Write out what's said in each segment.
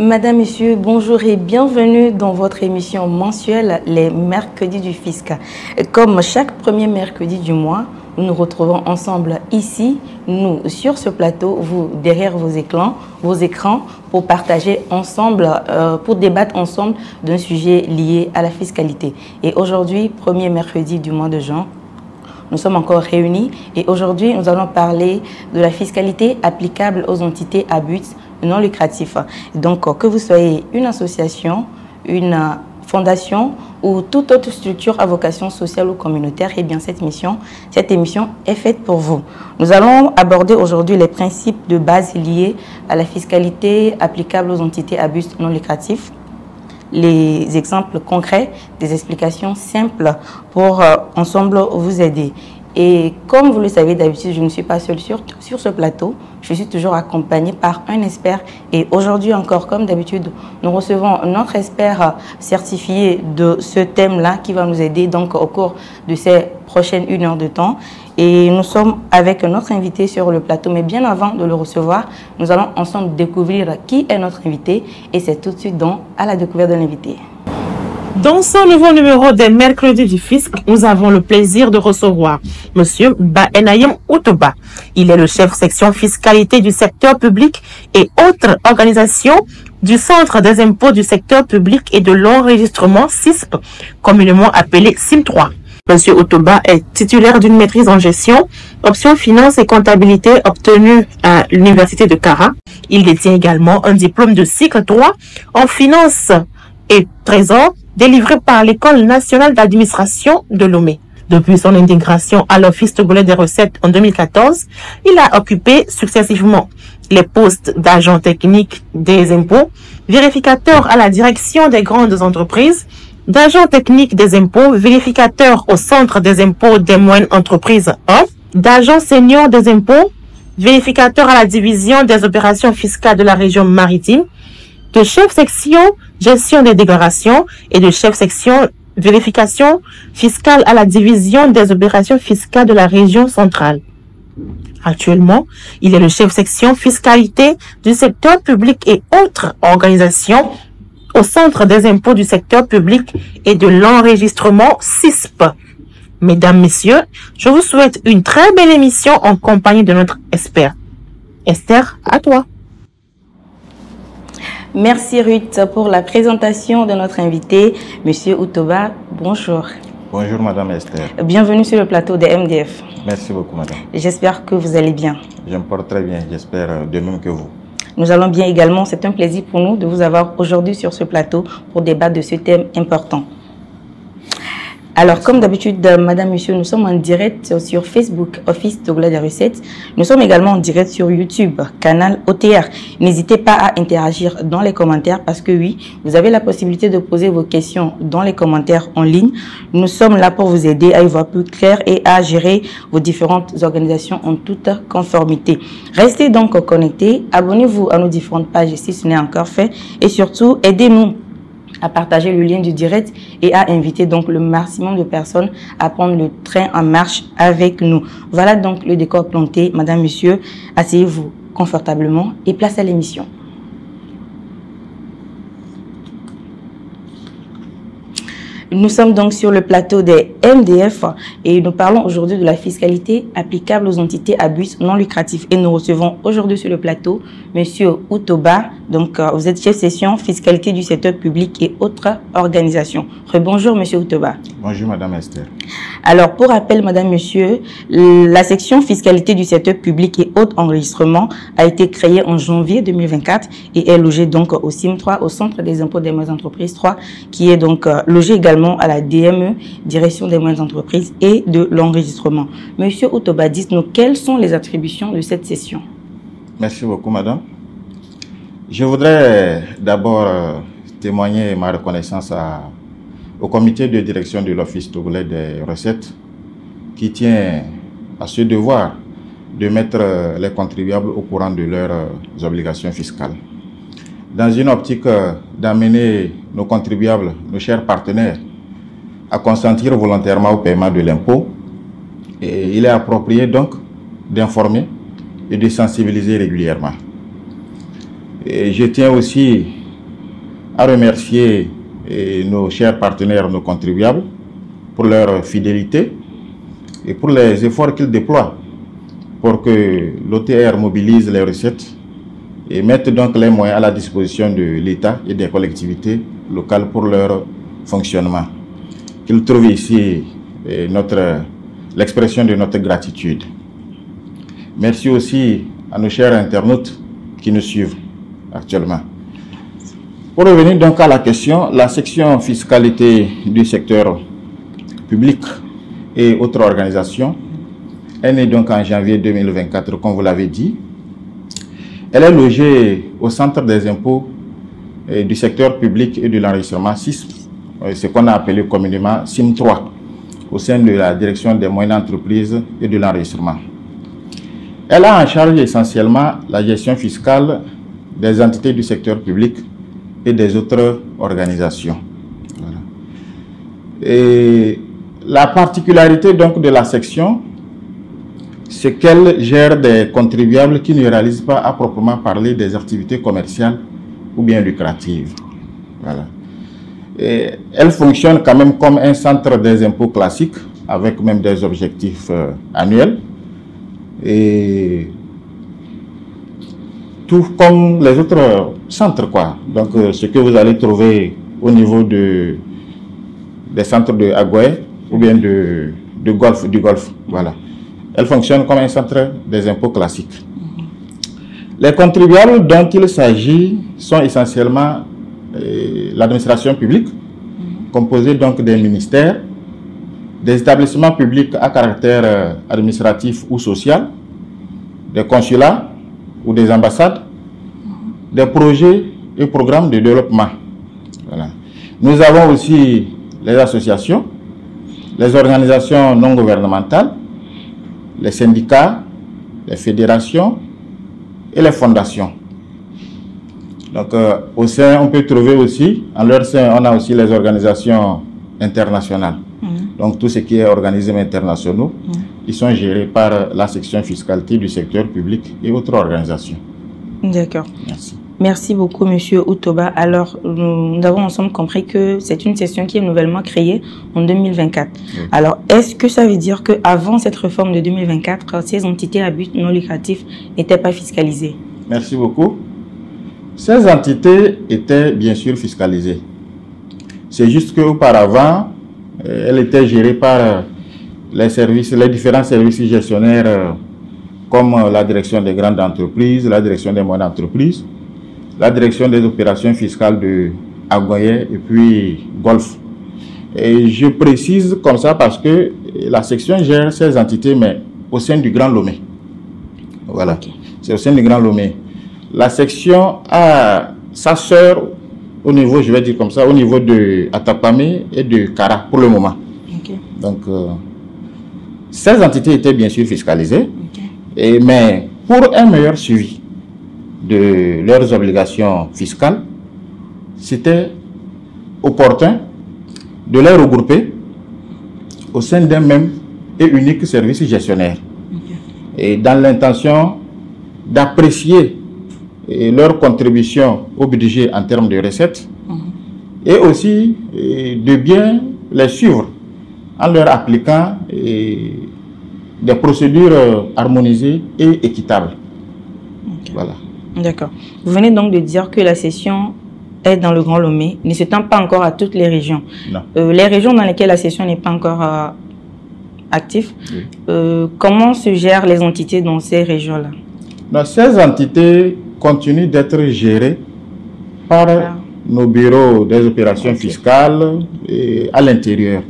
Madame, Monsieur, bonjour et bienvenue dans votre émission mensuelle Les Mercredis du Fisc. Comme chaque premier mercredi du mois, nous nous retrouvons ensemble ici, nous sur ce plateau, vous derrière vos écrans, pour partager ensemble, pour débattre ensemble d'un sujet lié à la fiscalité. Et aujourd'hui, premier mercredi du mois de juin, nous sommes encore réunis et aujourd'hui, nous allons parler de la fiscalité applicable aux entités à but non lucratif. Donc, que vous soyez une association, une fondation ou toute autre structure à vocation sociale ou communautaire, eh bien cette émission est faite pour vous. Nous allons aborder aujourd'hui les principes de base liés à la fiscalité applicable aux entités à but non lucratif, les exemples concrets, des explications simples pour ensemble vous aider. Et comme vous le savez d'habitude, je ne suis pas seule sur ce plateau. Je suis toujours accompagnée par un expert. Et aujourd'hui encore, comme d'habitude, nous recevons notre expert certifié de ce thème-là qui va nous aider donc au cours de ces prochaines 1 heure de temps. Et nous sommes avec notre invité sur le plateau. Mais bien avant de le recevoir, nous allons ensemble découvrir qui est notre invité. Et c'est tout de suite donc à la découverte de l'invité. Dans ce nouveau numéro des Mercredis du Fisc, nous avons le plaisir de recevoir M. Baenayem Outoba. Il est le chef section fiscalité du secteur public et autres organisations du Centre des impôts du secteur public et de l'enregistrement CISP, communément appelé CIM3. M. Outoba est titulaire d'une maîtrise en gestion, option finance et comptabilité obtenue à l'Université de Kara. Il détient également un diplôme de cycle 3 en finance et trésor, délivré par l'École nationale d'administration de Lomé. Depuis son intégration à l'Office togolais des recettes en 2014, il a occupé successivement les postes d'agent technique des impôts, vérificateur à la direction des grandes entreprises, d'agent technique des impôts, vérificateur au Centre des impôts des moyennes entreprises 1, d'agent senior des impôts, vérificateur à la division des opérations fiscales de la région maritime, de chef section gestion des déclarations et de chef section vérification fiscale à la division des opérations fiscales de la région centrale. Actuellement, il est le chef section fiscalité du secteur public et autres organisations au Centre des impôts du secteur public et de l'enregistrement CISP. Mesdames, Messieurs, je vous souhaite une très belle émission en compagnie de notre expert. Esther, à toi. Merci Ruth pour la présentation de notre invité, Monsieur Outoba. Bonjour. Bonjour Madame Esther. Bienvenue sur le plateau des MDF. Merci beaucoup Madame. J'espère que vous allez bien. Je me porte très bien, j'espère de même que vous. Nous allons bien également. C'est un plaisir pour nous de vous avoir aujourd'hui sur ce plateau pour débattre de ce thème important. Alors, comme d'habitude, Madame, Monsieur, nous sommes en direct sur Facebook, Office togolais des recettes. Nous sommes également en direct sur YouTube, canal OTR. N'hésitez pas à interagir dans les commentaires parce que oui, vous avez la possibilité de poser vos questions dans les commentaires en ligne. Nous sommes là pour vous aider à y voir plus clair et à gérer vos différentes organisations en toute conformité. Restez donc connectés, abonnez-vous à nos différentes pages si ce n'est encore fait et surtout, aidez-nous à partager le lien du direct et à inviter donc le maximum de personnes à prendre le train en marche avec nous. Voilà donc le décor planté. Madame, Monsieur, asseyez-vous confortablement et place à l'émission. Nous sommes donc sur le plateau des MDF et nous parlons aujourd'hui de la fiscalité applicable aux entités à but non lucratif. Et nous recevons aujourd'hui sur le plateau Monsieur Outoba. Donc, vous êtes chef section fiscalité du secteur public et autres organisations. Bonjour Monsieur Outoba. Bonjour Madame Esther. Alors, pour rappel, Madame, Monsieur, la section fiscalité du secteur public et autres enregistrements a été créée en janvier 2024 et est logée donc au CIM3, au Centre des impôts des moyennes entreprises 3, qui est donc logé également à la DME, Direction des moyennes entreprises et de l'enregistrement. Monsieur Outoba, dites-nous quelles sont les attributions de cette session. Merci beaucoup Madame. Je voudrais d'abord témoigner ma reconnaissance au comité de direction de l'Office togolais des recettes qui tient à ce devoir de mettre les contribuables au courant de leurs obligations fiscales. Dans une optique d'amener nos contribuables, nos chers partenaires, à consentir volontairement au paiement de l'impôt, il est approprié donc d'informer et de sensibiliser régulièrement. Et je tiens aussi à remercier nos chers partenaires, nos contribuables, pour leur fidélité et pour les efforts qu'ils déploient pour que l'OTR mobilise les recettes et mette donc les moyens à la disposition de l'État et des collectivités locales pour leur fonctionnement. Qu'ils trouvent ici l'expression de notre gratitude. Merci aussi à nos chers internautes qui nous suivent actuellement. Pour revenir donc à la question, la section fiscalité du secteur public et autres organisations est née donc en janvier 2024, comme vous l'avez dit. Elle est logée au centre des impôts du secteur public et de l'enregistrement CISM, ce qu'on a appelé communément CIM3, au sein de la direction des moyennes entreprises et de l'enregistrement. Elle a en charge essentiellement la gestion fiscale des entités du secteur public et des autres organisations. Voilà. Et la particularité donc de la section, c'est qu'elle gère des contribuables qui ne réalisent pas à proprement parler des activités commerciales ou bien lucratives. Voilà. Et elle fonctionne quand même comme un centre des impôts classiques, avec même des objectifs annuels. Et tout comme les autres centres, quoi. Donc, ce que vous allez trouver au niveau des centres de Agoye ou bien du Golfe, voilà. Elle fonctionne comme un centre des impôts classiques. Les contribuables dont il s'agit sont essentiellement l'administration publique, composée donc des ministères, des établissements publics à caractère administratif ou social, des consulats ou des ambassades, des projets et programmes de développement. Voilà. Nous avons aussi les associations, les organisations non gouvernementales, les syndicats, les fédérations et les fondations. Donc, au sein, on peut trouver aussi, en leur sein, on a aussi les organisations internationales. Donc, tout ce qui est organismes internationaux, ils sont gérés par la section fiscalité du secteur public et autres organisations. D'accord. Merci. Merci beaucoup, Monsieur Utoba. Alors, nous avons ensemble compris que c'est une session qui est nouvellement créée en 2024. Oui. Alors, est-ce que ça veut dire qu'avant cette réforme de 2024, ces entités à but non lucratif n'étaient pas fiscalisées? Merci beaucoup. Ces entités étaient bien sûr fiscalisées. C'est juste qu'auparavant, elles étaient gérées par les différents services gestionnaires comme la direction des grandes entreprises, la direction des moyennes entreprises, la direction des opérations fiscales de Agoye et puis Golfe. Et je précise comme ça parce que la section gère ces entités, mais au sein du Grand Lomé. Voilà, okay. C'est au sein du Grand Lomé. La section a sa sœur au niveau, je vais dire comme ça, au niveau de Atapamé et de Kara pour le moment. Okay. Donc, ces entités étaient bien sûr fiscalisées, okay. Mais pour un meilleur suivi de leurs obligations fiscales, c'était opportun de les regrouper au sein d'un même et unique service gestionnaire. Okay. Et dans l'intention d'apprécier leur contribution au budget en termes de recettes, et aussi de bien les suivre en leur appliquant des procédures harmonisées et équitables. Okay. Voilà. D'accord. Vous venez donc de dire que la session est dans le Grand Lomé, ne s'étend pas encore à toutes les régions. Non. Les régions dans lesquelles la session n'est pas encore active, oui. Comment se gèrent les entités dans ces régions-là? Ces entités continuent d'être gérées par nos bureaux des opérations fiscales et à l'intérieur.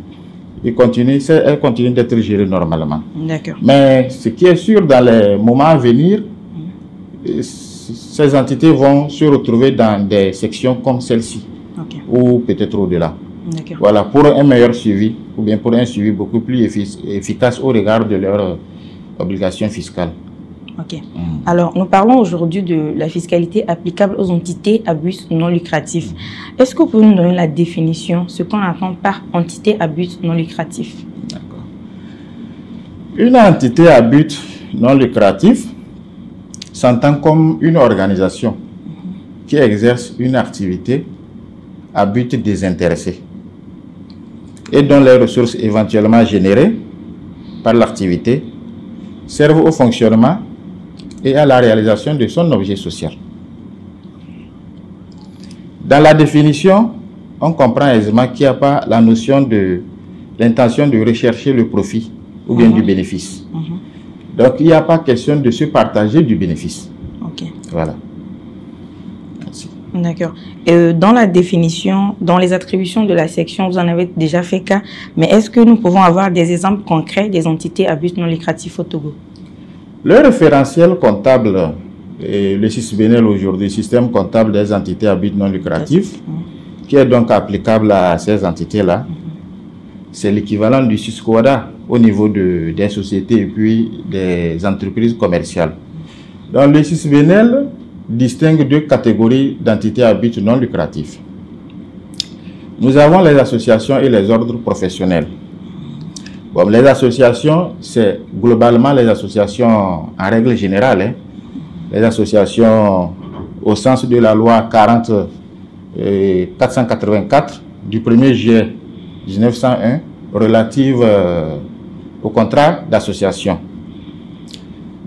Elles continuent d'être gérées normalement. D'accord. Mais ce qui est sûr, dans les moments à venir, ces entités vont se retrouver dans des sections comme celle-ci, okay. Ou peut-être au-delà. Voilà, pour un meilleur suivi, ou bien pour un suivi beaucoup plus efficace au regard de leurs obligations fiscales. Ok. Alors, nous parlons aujourd'hui de la fiscalité applicable aux entités à but non lucratif. Est-ce que vous pouvez nous donner la définition, ce qu'on entend par entité à but non lucratif? D'accord. Une entité à but non lucratif s'entend comme une organisation qui exerce une activité à but désintéressé et dont les ressources éventuellement générées par l'activité servent au fonctionnement et à la réalisation de son objet social. Dans la définition, on comprend aisément qu'il n'y a pas la notion de l'intention de rechercher le profit ou bien du bénéfice. Donc, il n'y a pas question de se partager du bénéfice. Ok. Voilà. Merci. D'accord. Dans la définition, dans les attributions de la section, vous en avez déjà fait cas, mais est-ce que nous pouvons avoir des exemples concrets des entités à but non lucratif au Togo? Le référentiel comptable et le SISBENEL aujourd'hui, système comptable des entités à but non lucratif, qui est donc applicable à ces entités-là, c'est l'équivalent du SISCODA au niveau des sociétés et puis des entreprises commerciales. Donc le SISBENEL distingue deux catégories d'entités à but non lucratif. Nous avons les associations et les ordres professionnels. Bon, les associations, c'est globalement les associations en règle générale, hein. Les associations au sens de la loi 484 du 1er juillet 1901 relative au contrat d'association.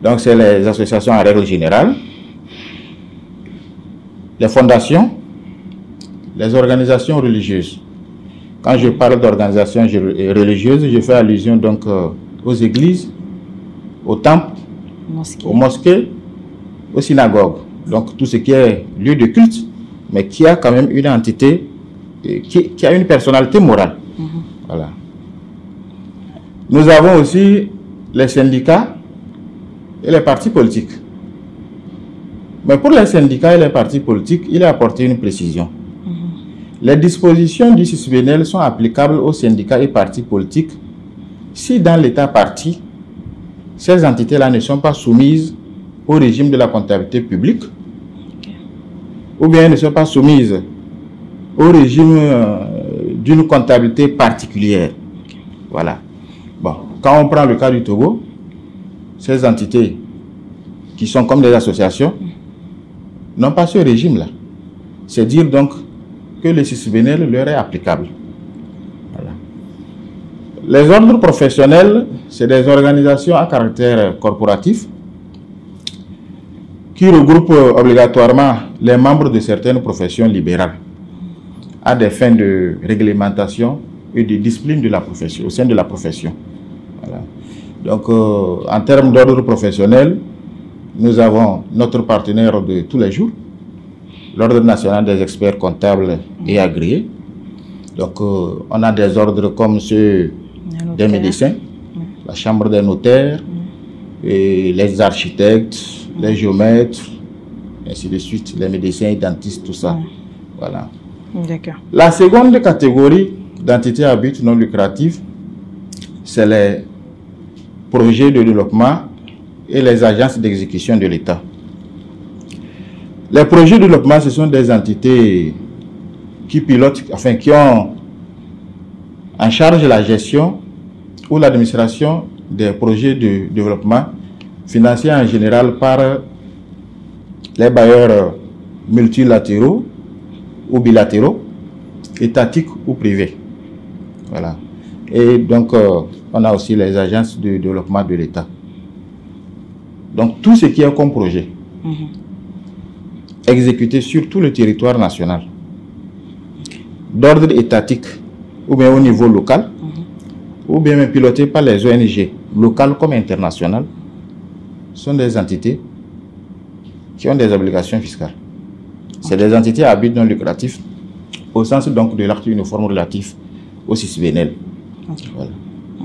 Donc, c'est les associations en règle générale, les fondations, les organisations religieuses. Quand je parle d'organisations religieuses, je fais allusion donc aux églises, aux temples, aux mosquées, aux synagogues. Donc tout ce qui est lieu de culte, mais qui a quand même une entité, qui a une personnalité morale. Voilà. Nous avons aussi les syndicats et les partis politiques. Mais pour les syndicats et les partis politiques, il est apporté une précision. Les dispositions du SISBENEL sont applicables aux syndicats et partis politiques si dans l'État partie, ces entités-là ne sont pas soumises au régime de la comptabilité publique, ou bien ne sont pas soumises au régime d'une comptabilité particulière. Voilà. Bon, quand on prend le cas du Togo, ces entités qui sont comme des associations n'ont pas ce régime-là. C'est dire donc que le SISBENEL leur est applicable. Voilà. Les ordres professionnels, c'est des organisations à caractère corporatif qui regroupent obligatoirement les membres de certaines professions libérales à des fins de réglementation et de discipline de la profession, au sein de la profession. Voilà. Donc, en termes d'ordre professionnel, nous avons notre partenaire de tous les jours, l'Ordre national des experts comptables et agréés. Donc, on a des ordres comme ceux des médecins, la chambre des notaires, et les architectes, les géomètres, ainsi de suite, les médecins et dentistes, tout ça. Voilà. D'accord. La seconde catégorie d'entités à but non lucratif, c'est les projets de développement et les agences d'exécution de l'État. Les projets de développement, ce sont des entités qui pilotent, enfin qui ont en charge la gestion ou l'administration des projets de développement financés en général par les bailleurs multilatéraux ou bilatéraux, étatiques ou privés. Voilà. Et donc, on a aussi les agences de développement de l'État. Donc, tout ce qui est comme projet, exécuté sur tout le territoire national, d'ordre étatique, ou bien au niveau local, ou bien même piloté par les ONG, locales comme internationales, sont des entités qui ont des obligations fiscales. C'est des entités à but non lucratif, au sens donc de l'acte uniforme relatif au SISBENEL. Voilà.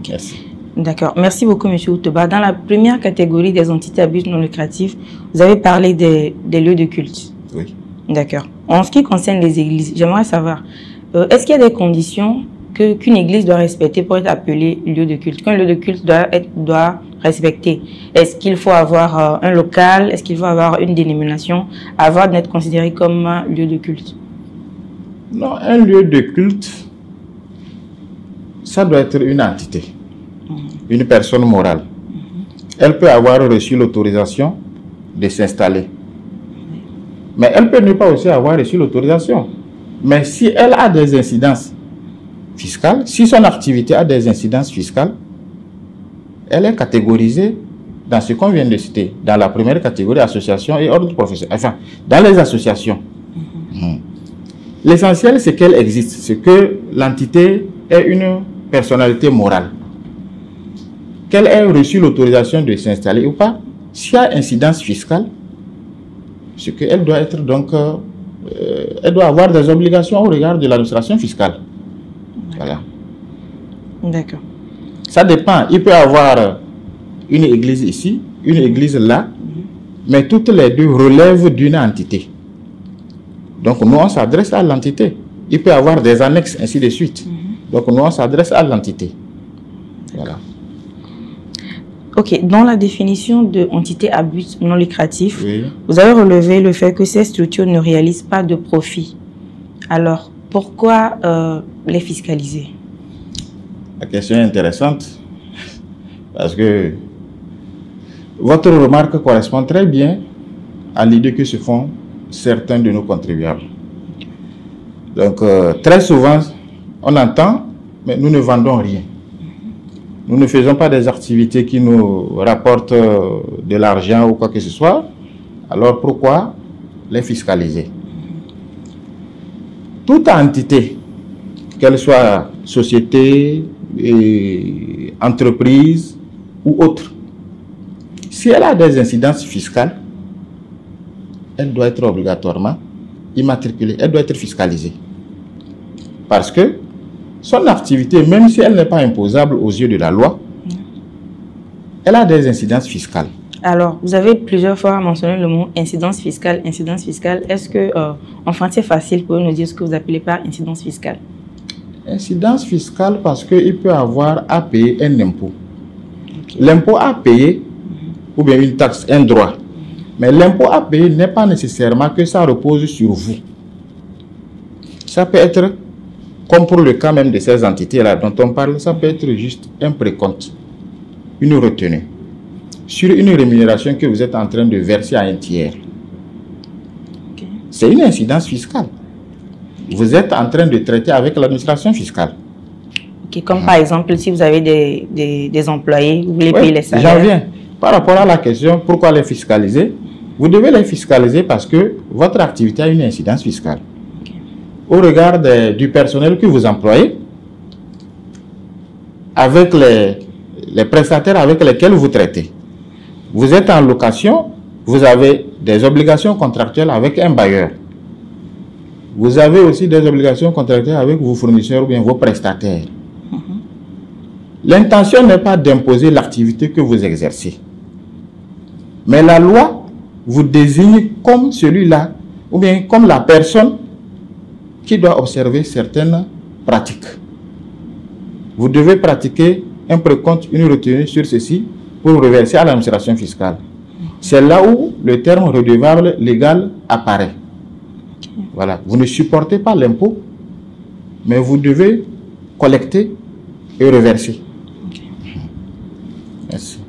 Merci. D'accord. Merci beaucoup, M. Outoba. Dans la première catégorie des entités à but non lucratif, vous avez parlé des lieux de culte. Oui. D'accord. En ce qui concerne les églises, j'aimerais savoir, est-ce qu'il y a des conditions qu'une église doit respecter pour être appelée lieu de culte? Qu'un lieu de culte doit respecter? Est-ce qu'il faut avoir un local? Est-ce qu'il faut avoir une dénomination avant d'être considéré comme un lieu de culte? Non, un lieu de culte, ça doit être une entité, une personne morale. Elle peut avoir reçu l'autorisation de s'installer. Mais elle peut ne pas aussi avoir reçu l'autorisation. Mais si elle a des incidences fiscales, si son activité a des incidences fiscales, elle est catégorisée dans ce qu'on vient de citer, dans la première catégorie, association et ordre professionnel. Enfin, dans les associations. L'essentiel, c'est qu'elle existe, c'est que l'entité ait une personnalité morale, qu'elle ait reçu l'autorisation de s'installer ou pas. S'il y a incidence fiscale, c'est qu'elle doit être donc, elle doit avoir des obligations au regard de l'administration fiscale. Voilà. D'accord. Ça dépend. Il peut y avoir une église ici, une église là, mais toutes les deux relèvent d'une entité. Donc nous, on s'adresse à l'entité. Il peut y avoir des annexes, ainsi de suite. Donc nous, on s'adresse à l'entité. Voilà. Ok, dans la définition de entité à but non lucratif, Oui. vous avez relevé le fait que ces structures ne réalisent pas de profit. Alors, pourquoi les fiscaliser? La question est intéressante parce que votre remarque correspond très bien à l'idée que se font certains de nos contribuables. Donc, très souvent, on entend, mais nous ne vendons rien. Nous ne faisons pas des activités qui nous rapportent de l'argent ou quoi que ce soit. Alors, pourquoi les fiscaliser? Toute entité, qu'elle soit société, entreprise ou autre, si elle a des incidences fiscales, elle doit être obligatoirement immatriculée, elle doit être fiscalisée. Parce que son activité, même si elle n'est pas imposable aux yeux de la loi, elle a des incidences fiscales. Alors, vous avez plusieurs fois mentionné le mot incidence fiscale, incidence fiscale. Est-ce que, en français facile, vous pouvez nous dire ce que vous appelez par incidence fiscale? Incidence fiscale parce qu'il peut avoir à payer un impôt. Okay. L'impôt à payer, ou bien une taxe, un droit. Mais l'impôt à payer n'est pas nécessairement que ça repose sur vous. Ça peut être, comme pour le cas même de ces entités-là dont on parle, ça peut être juste un précompte, une retenue, sur une rémunération que vous êtes en train de verser à un tiers. Okay. C'est une incidence fiscale. Vous êtes en train de traiter avec l'administration fiscale. Okay, comme par exemple, si vous avez des employés, vous voulez payer les salaires. J'en viens. Par rapport à la question, pourquoi les fiscaliser? Vous devez les fiscaliser parce que votre activité a une incidence fiscale. Okay. Au regard du personnel que vous employez, avec les prestataires avec lesquels vous traitez. Vous êtes en location, vous avez des obligations contractuelles avec un bailleur. Vous avez aussi des obligations contractuelles avec vos fournisseurs ou bien vos prestataires. L'intention n'est pas d'imposer l'activité que vous exercez. Mais la loi vous désigne comme celui-là, ou bien comme la personne qui doit observer certaines pratiques. Vous devez pratiquer un précompte, une retenue sur ceci pour reverser à l'administration fiscale. C'est là où le terme redevable légal apparaît. Voilà, vous ne supportez pas l'impôt, mais vous devez collecter et reverser. Merci.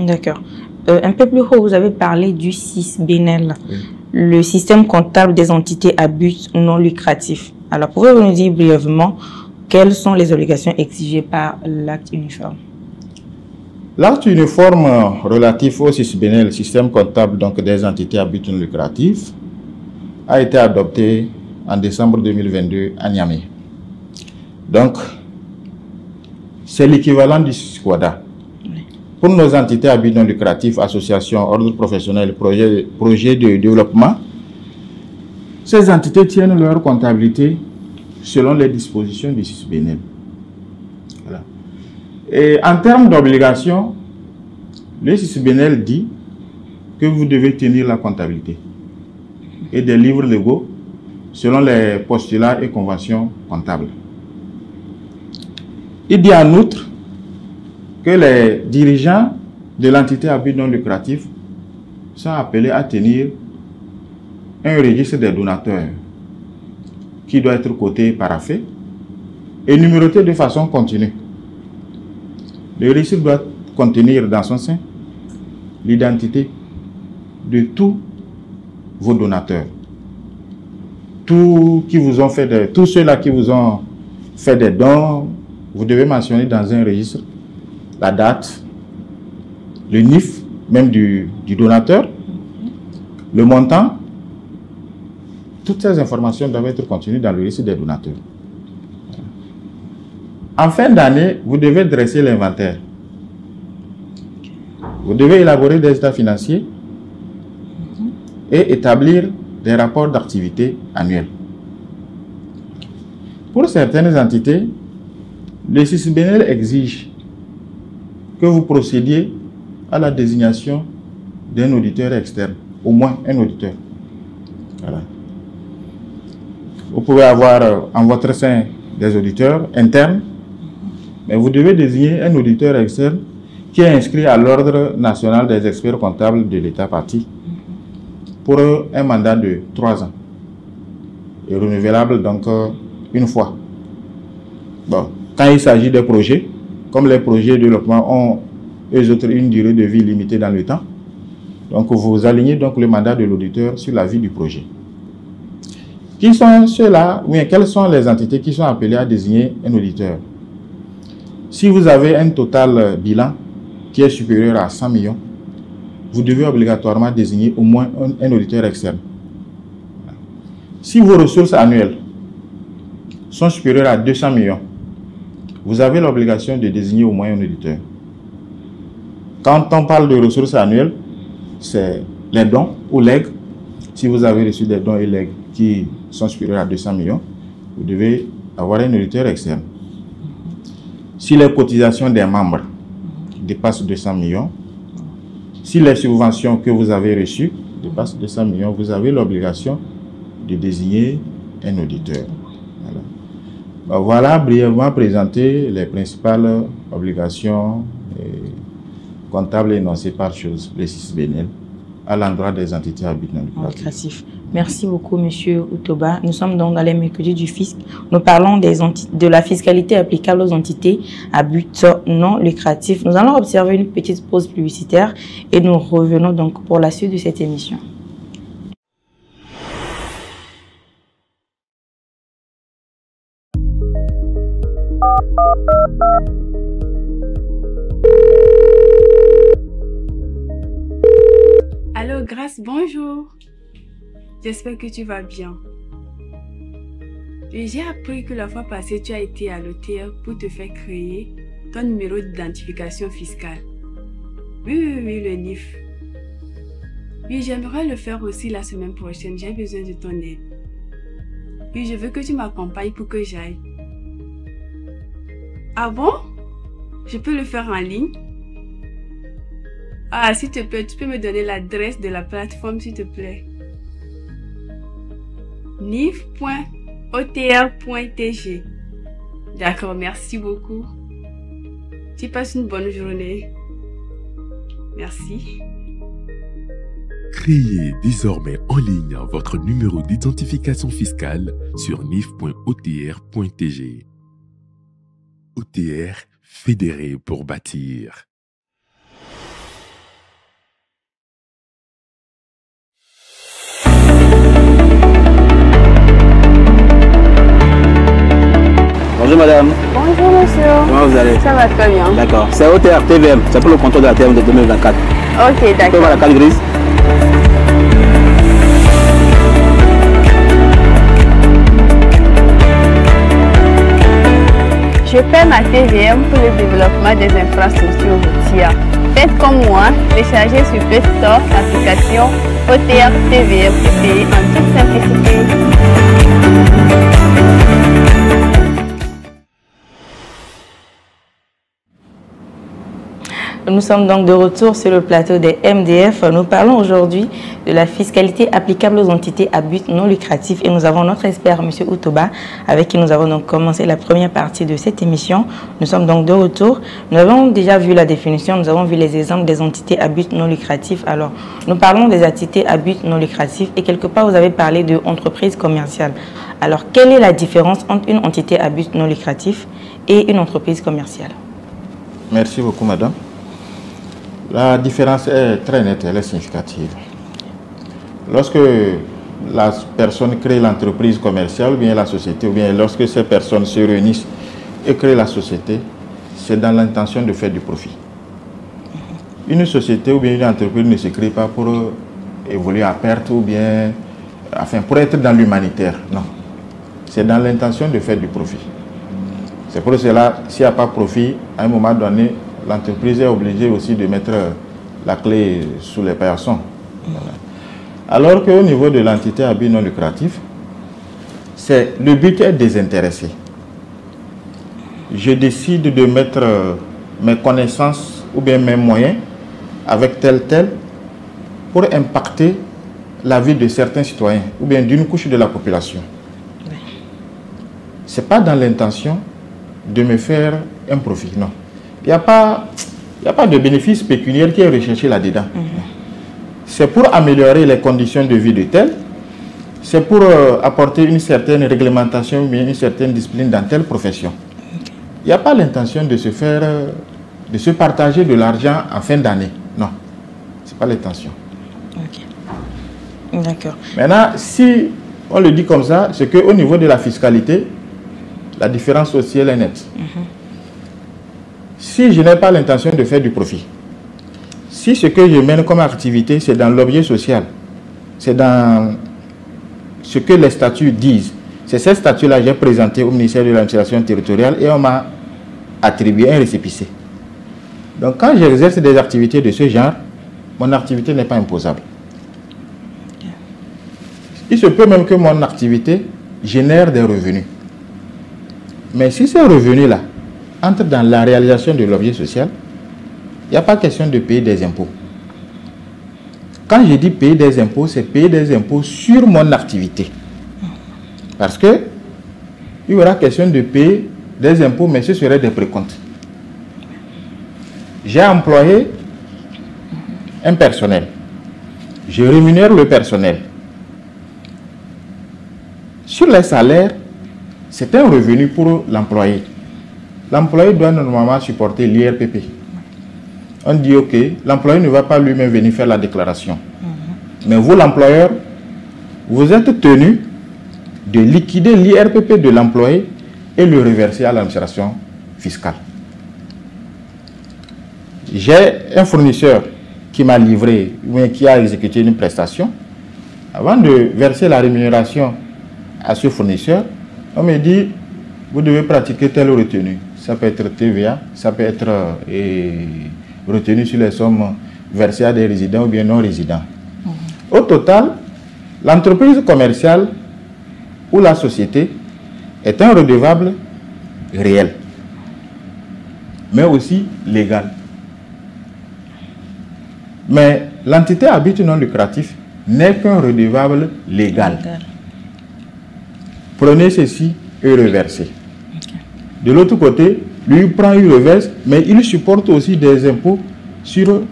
D'accord. Un peu plus haut, vous avez parlé du SISBNL, oui. Le système comptable des entités à but non lucratif. Alors, pouvez-vous nous dire brièvement quelles sont les obligations exigées par l'acte uniforme? L'acte uniforme relatif au SISBNL, système comptable donc des entités à but non lucratif, a été adopté en décembre 2022 à Niamey. Donc, c'est l'équivalent du SISQUADA. Pour nos entités à but non lucratif, associations, ordres professionnels, projets de développement, ces entités tiennent leur comptabilité selon les dispositions du SISBNL. Voilà. Et en termes d'obligation, le SISBNL dit que vous devez tenir la comptabilité et des livres légaux selon les postulats et conventions comptables. Il dit en outre que les dirigeants de l'entité à but non lucratif sont appelés à tenir un registre des donateurs qui doit être coté et paraphé et numéroté de façon continue. Le registre doit contenir dans son sein l'identité de tous vos donateurs. tous ceux-là qui vous ont fait des dons, vous devez mentionner dans un registre la date, le NIF, même du donateur, le montant. Toutes ces informations doivent être contenues dans le registre des donateurs. En fin d'année, vous devez dresser l'inventaire. Vous devez élaborer des états financiers et établir des rapports d'activité annuels. Pour certaines entités, le CISBENEL exige que vous procédiez à la désignation d'un auditeur externe, au moins un auditeur. Voilà. Vous pouvez avoir en votre sein des auditeurs internes, mais vous devez désigner un auditeur externe qui est inscrit à l'Ordre national des experts comptables de l'État partie pour un mandat de 3 ans et renouvelable donc une fois. Bon, quand il s'agit des projets, comme les projets de développement ont eux autres une durée de vie limitée dans le temps, donc vous alignez donc le mandat de l'auditeur sur la vie du projet. Qui sont ceux-là, ou quelles sont les entités qui sont appelées à désigner un auditeur? Si vous avez un total bilan qui est supérieur à 100 millions, vous devez obligatoirement désigner au moins un auditeur externe. Si vos ressources annuelles sont supérieures à 200 millions, vous avez l'obligation de désigner au moins un auditeur. Quand on parle de ressources annuelles, c'est les dons ou legs. Si vous avez reçu des dons et legs qui sont supérieurs à 200 millions, vous devez avoir un auditeur externe. Si les cotisations des membres dépassent 200 millions, si les subventions que vous avez reçues dépassent 200 millions, vous avez l'obligation de désigner un auditeur. Voilà, voilà brièvement présenté les principales obligations comptables énoncées par chose, le CISBENEL, à l'endroit des entités à but non lucratif. Merci beaucoup, Monsieur Utoba. Nous sommes donc dans les mercredis du fisc. Nous parlons de la fiscalité applicable aux entités à but non lucratif. Nous allons observer une petite pause publicitaire et nous revenons donc pour la suite de cette émission. Allô, Grâce, bonjour. J'espère que tu vas bien. J'ai appris que la fois passée, tu as été à l'OTR pour te faire créer ton numéro d'identification fiscale. Oui, le NIF. Oui, j'aimerais le faire aussi la semaine prochaine. J'ai besoin de ton aide. Oui, je veux que tu m'accompagnes pour que j'aille. Ah bon? Je peux le faire en ligne? Ah, s'il te plaît, tu peux me donner l'adresse de la plateforme, s'il te plaît. nif.otr.tg. D'accord, merci beaucoup. Tu passes une bonne journée. Merci. Créez désormais en ligne votre numéro d'identification fiscale sur nif.otr.tg. OTR, fédéré pour bâtir. Bonjour madame. Bonjour monsieur. Comment vous allez? Ça va très bien. D'accord. C'est OTR TVM, c'est pour le contrôle de la TVM de 2024. Ok, Tu peux d'accord. voir la carte grise? Je paie ma TVM pour le développement des infrastructures routières. Faites comme moi, téléchargez sur Play Store l'application OTR TVM et payez en toute simplicité. Nous sommes donc de retour sur le plateau des MDF. Nous parlons aujourd'hui de la fiscalité applicable aux entités à but non lucratif et nous avons notre expert, M. Utoba, avec qui nous avons donc commencé la première partie de cette émission. Nous sommes donc de retour. Nous avons déjà vu la définition, nous avons vu les exemples des entités à but non lucratif. Alors, nous parlons des entités à but non lucratif et quelque part, vous avez parlé d'entreprise commerciale. Alors, quelle est la différence entre une entité à but non lucratif et une entreprise commerciale? Merci beaucoup, madame. La différence est très nette, elle est significative. Lorsque la personne crée l'entreprise commerciale ou bien la société, ou bien lorsque ces personnes se réunissent et créent la société, c'est dans l'intention de faire du profit. Une société ou bien une entreprise ne se crée pas pour évoluer à perte ou bien enfin, pour être dans l'humanitaire. Non. C'est dans l'intention de faire du profit. C'est pour cela, s'il n'y a pas de profit, à un moment donné, l'entreprise est obligée aussi de mettre la clé sous les personnes. Voilà. Alors qu'au niveau de l'entité à but non lucratif, le but est désintéressé. Je décide de mettre mes connaissances ou bien mes moyens avec tel pour impacter la vie de certains citoyens ou bien d'une couche de la population. Ce n'est pas dans l'intention de me faire un profit, non. Il n'y a pas de bénéfice pécuniaire qui est recherché là-dedans. C'est pour améliorer les conditions de vie de tel, c'est pour apporter une certaine réglementation, mais une certaine discipline dans telle profession. Il n'y a pas l'intention de se partager de l'argent en fin d'année. Non, ce n'est pas l'intention. Ok. D'accord. Maintenant, si on le dit comme ça, c'est qu'au niveau de la fiscalité, la différence sociale est nette. Si je n'ai pas l'intention de faire du profit, si ce que je mène comme activité, c'est dans l'objet social, c'est dans ce que les statuts disent, c'est ces statuts-là que j'ai présenté au ministère de l'administration territoriale et on m'a attribué un récépissé. Donc quand j'exerce des activités de ce genre, mon activité n'est pas imposable. Il se peut même que mon activité génère des revenus. Mais si ces revenus-là entrent dans la réalisation de l'objet social, il n'y a pas question de payer des impôts. Quand je dis payer des impôts, c'est payer des impôts sur mon activité. Parce que il y aura question de payer des impôts, mais ce serait des précomptes. J'ai employé un personnel. Je rémunère le personnel. Sur les salaires, c'est un revenu pour l'employé. L'employé doit normalement supporter l'IRPP. On dit ok, l'employé ne va pas lui-même venir faire la déclaration. Mais vous, l'employeur, vous êtes tenu de liquider l'IRPP de l'employé et le reverser à l'administration fiscale. J'ai un fournisseur qui m'a livré ou qui a exécuté une prestation. Avant de verser la rémunération à ce fournisseur, on me dit, vous devez pratiquer telle retenue. Ça peut être TVA, ça peut être retenue sur les sommes versées à des résidents ou bien non résidents. Au total, l'entreprise commerciale ou la société est un redevable réel, mais aussi légal. Mais l'entité à but non lucratif n'est qu'un redevable légal. Prenez ceci et reversez. De l'autre côté, lui prend, il reverse, mais il supporte aussi des impôts sur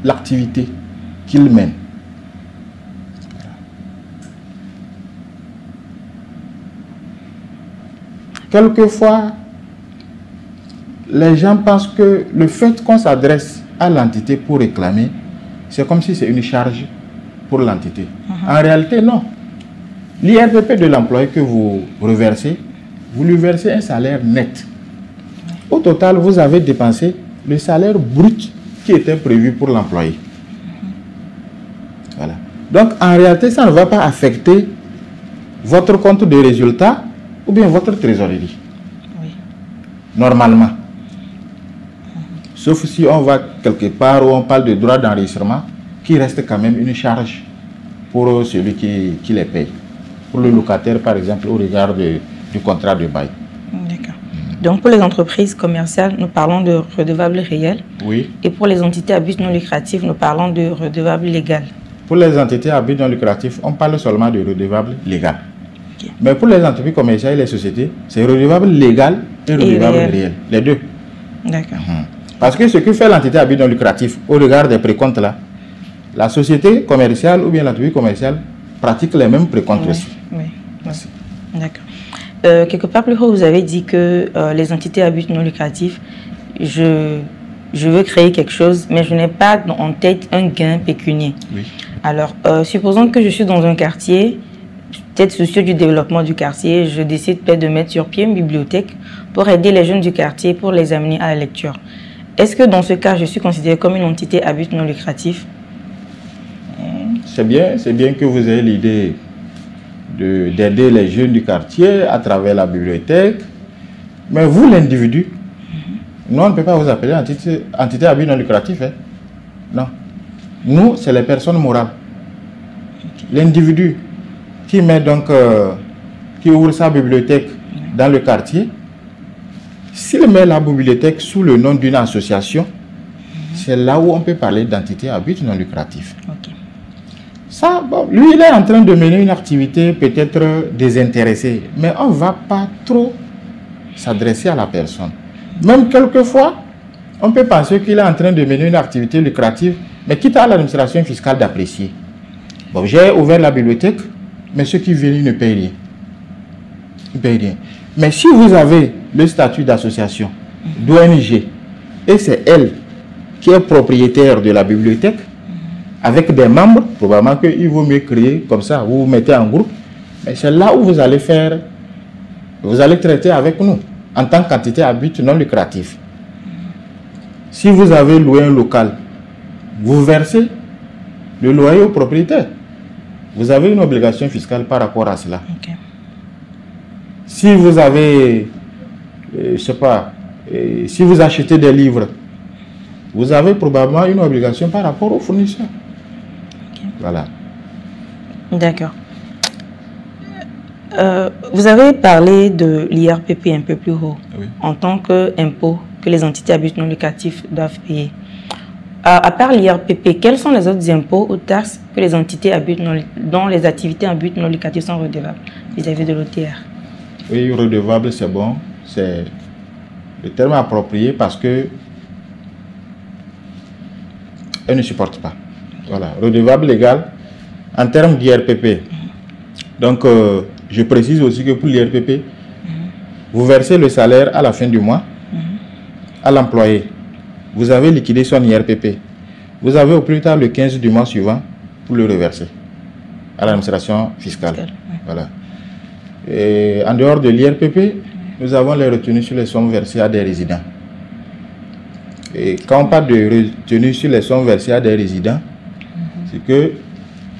l'activité qu'il mène. Quelquefois, les gens pensent que le fait qu'on s'adresse à l'entité pour réclamer, c'est comme si c'est une charge pour l'entité. En réalité, non. L'IRPP de l'employé que vous reversez, vous lui versez un salaire net. Au total, vous avez dépensé le salaire brut qui était prévu pour l'employé. Voilà. Donc, en réalité, ça ne va pas affecter votre compte de résultat ou bien votre trésorerie. Oui. Normalement. Sauf si on va quelque part où on parle de droit d'enregistrement, qui reste quand même une charge pour celui qui les paye. Pour le locataire, par exemple, au regard du contrat de bail. D'accord. Donc, pour les entreprises commerciales, nous parlons de redevables réels. Oui. Et pour les entités à but non lucratif, nous parlons de redevables légal. Pour les entités à but non lucratif, on parle seulement de redevable légal. Okay. Mais pour les entreprises commerciales et les sociétés, c'est redevable légal et redevable réel. Les deux. D'accord. Parce que ce que fait l'entité à but non lucratif au regard des précomptes là, la société commerciale ou bien l'entreprise commerciale pratique les mêmes précomptes aussi. Oui. Merci. D'accord. Quelque part plus haut, vous avez dit que les entités à but non lucratif, je veux créer quelque chose, mais je n'ai pas en tête un gain pécunier. Oui. Alors, supposons que je suis dans un quartier peut-être soucieux du développement du quartier, je décide peut-être de mettre sur pied une bibliothèque pour aider les jeunes du quartier, pour les amener à la lecture. Est-ce que dans ce cas, je suis considérée comme une entité à but non lucratif? C'est bien que vous ayez l'idée d'aider les jeunes du quartier à travers la bibliothèque. Mais vous, l'individu, nous, on ne peut pas vous appeler entité à but non lucratif. Hein? Non. Nous, c'est les personnes morales. L'individu qui met donc, qui ouvre sa bibliothèque dans le quartier, s'il met la bibliothèque sous le nom d'une association, c'est là où on peut parler d'entité à but non lucratif. Okay. Ça, bon, lui, il est en train de mener une activité peut-être désintéressée, mais on ne va pas trop s'adresser à la personne. Même quelquefois, on peut penser qu'il est en train de mener une activité lucrative, mais quitte à l'administration fiscale d'apprécier. Bon, j'ai ouvert la bibliothèque, mais ceux qui viennent ne payent rien. Ils ne payent rien. Mais si vous avez le statut d'association, d'ONG, et c'est elle qui est propriétaire de la bibliothèque, avec des membres, probablement qu'il vaut mieux créer comme ça, vous vous mettez en groupe, mais c'est là où vous allez faire, vous allez traiter avec nous, en tant qu'entité à but non lucratif. Si vous avez loué un local, vous versez le loyer au propriétaire. Vous avez une obligation fiscale par rapport à cela. Okay. Si vous avez, je sais pas, si vous achetez des livres, vous avez probablement une obligation par rapport aux fournisseurs. Okay. Voilà. D'accord. Vous avez parlé de l'IRPP un peu plus haut, Oui. en tant qu'impôt que les entités à but non lucratif doivent payer. À part l'IRPP, quels sont les autres impôts ou taxes que les entités à but non, dont les activités à but non lucratif sont redevables vis-à-vis de l'OTR? Oui, redevable, c'est bon. C'est le terme approprié parce que elle ne supporte pas. Voilà, redevable légal en termes d'IRPP. Donc, je précise aussi que pour l'IRPP, vous versez le salaire à la fin du mois à l'employé. Vous avez liquidé son IRPP. Vous avez au plus tard le 15 du mois suivant pour le reverser à l'administration fiscale. Voilà. Et en dehors de l'IRPP, nous avons les retenues sur les sommes versées à des résidents. Et quand on parle de retenues sur les sommes versées à des résidents, c'est que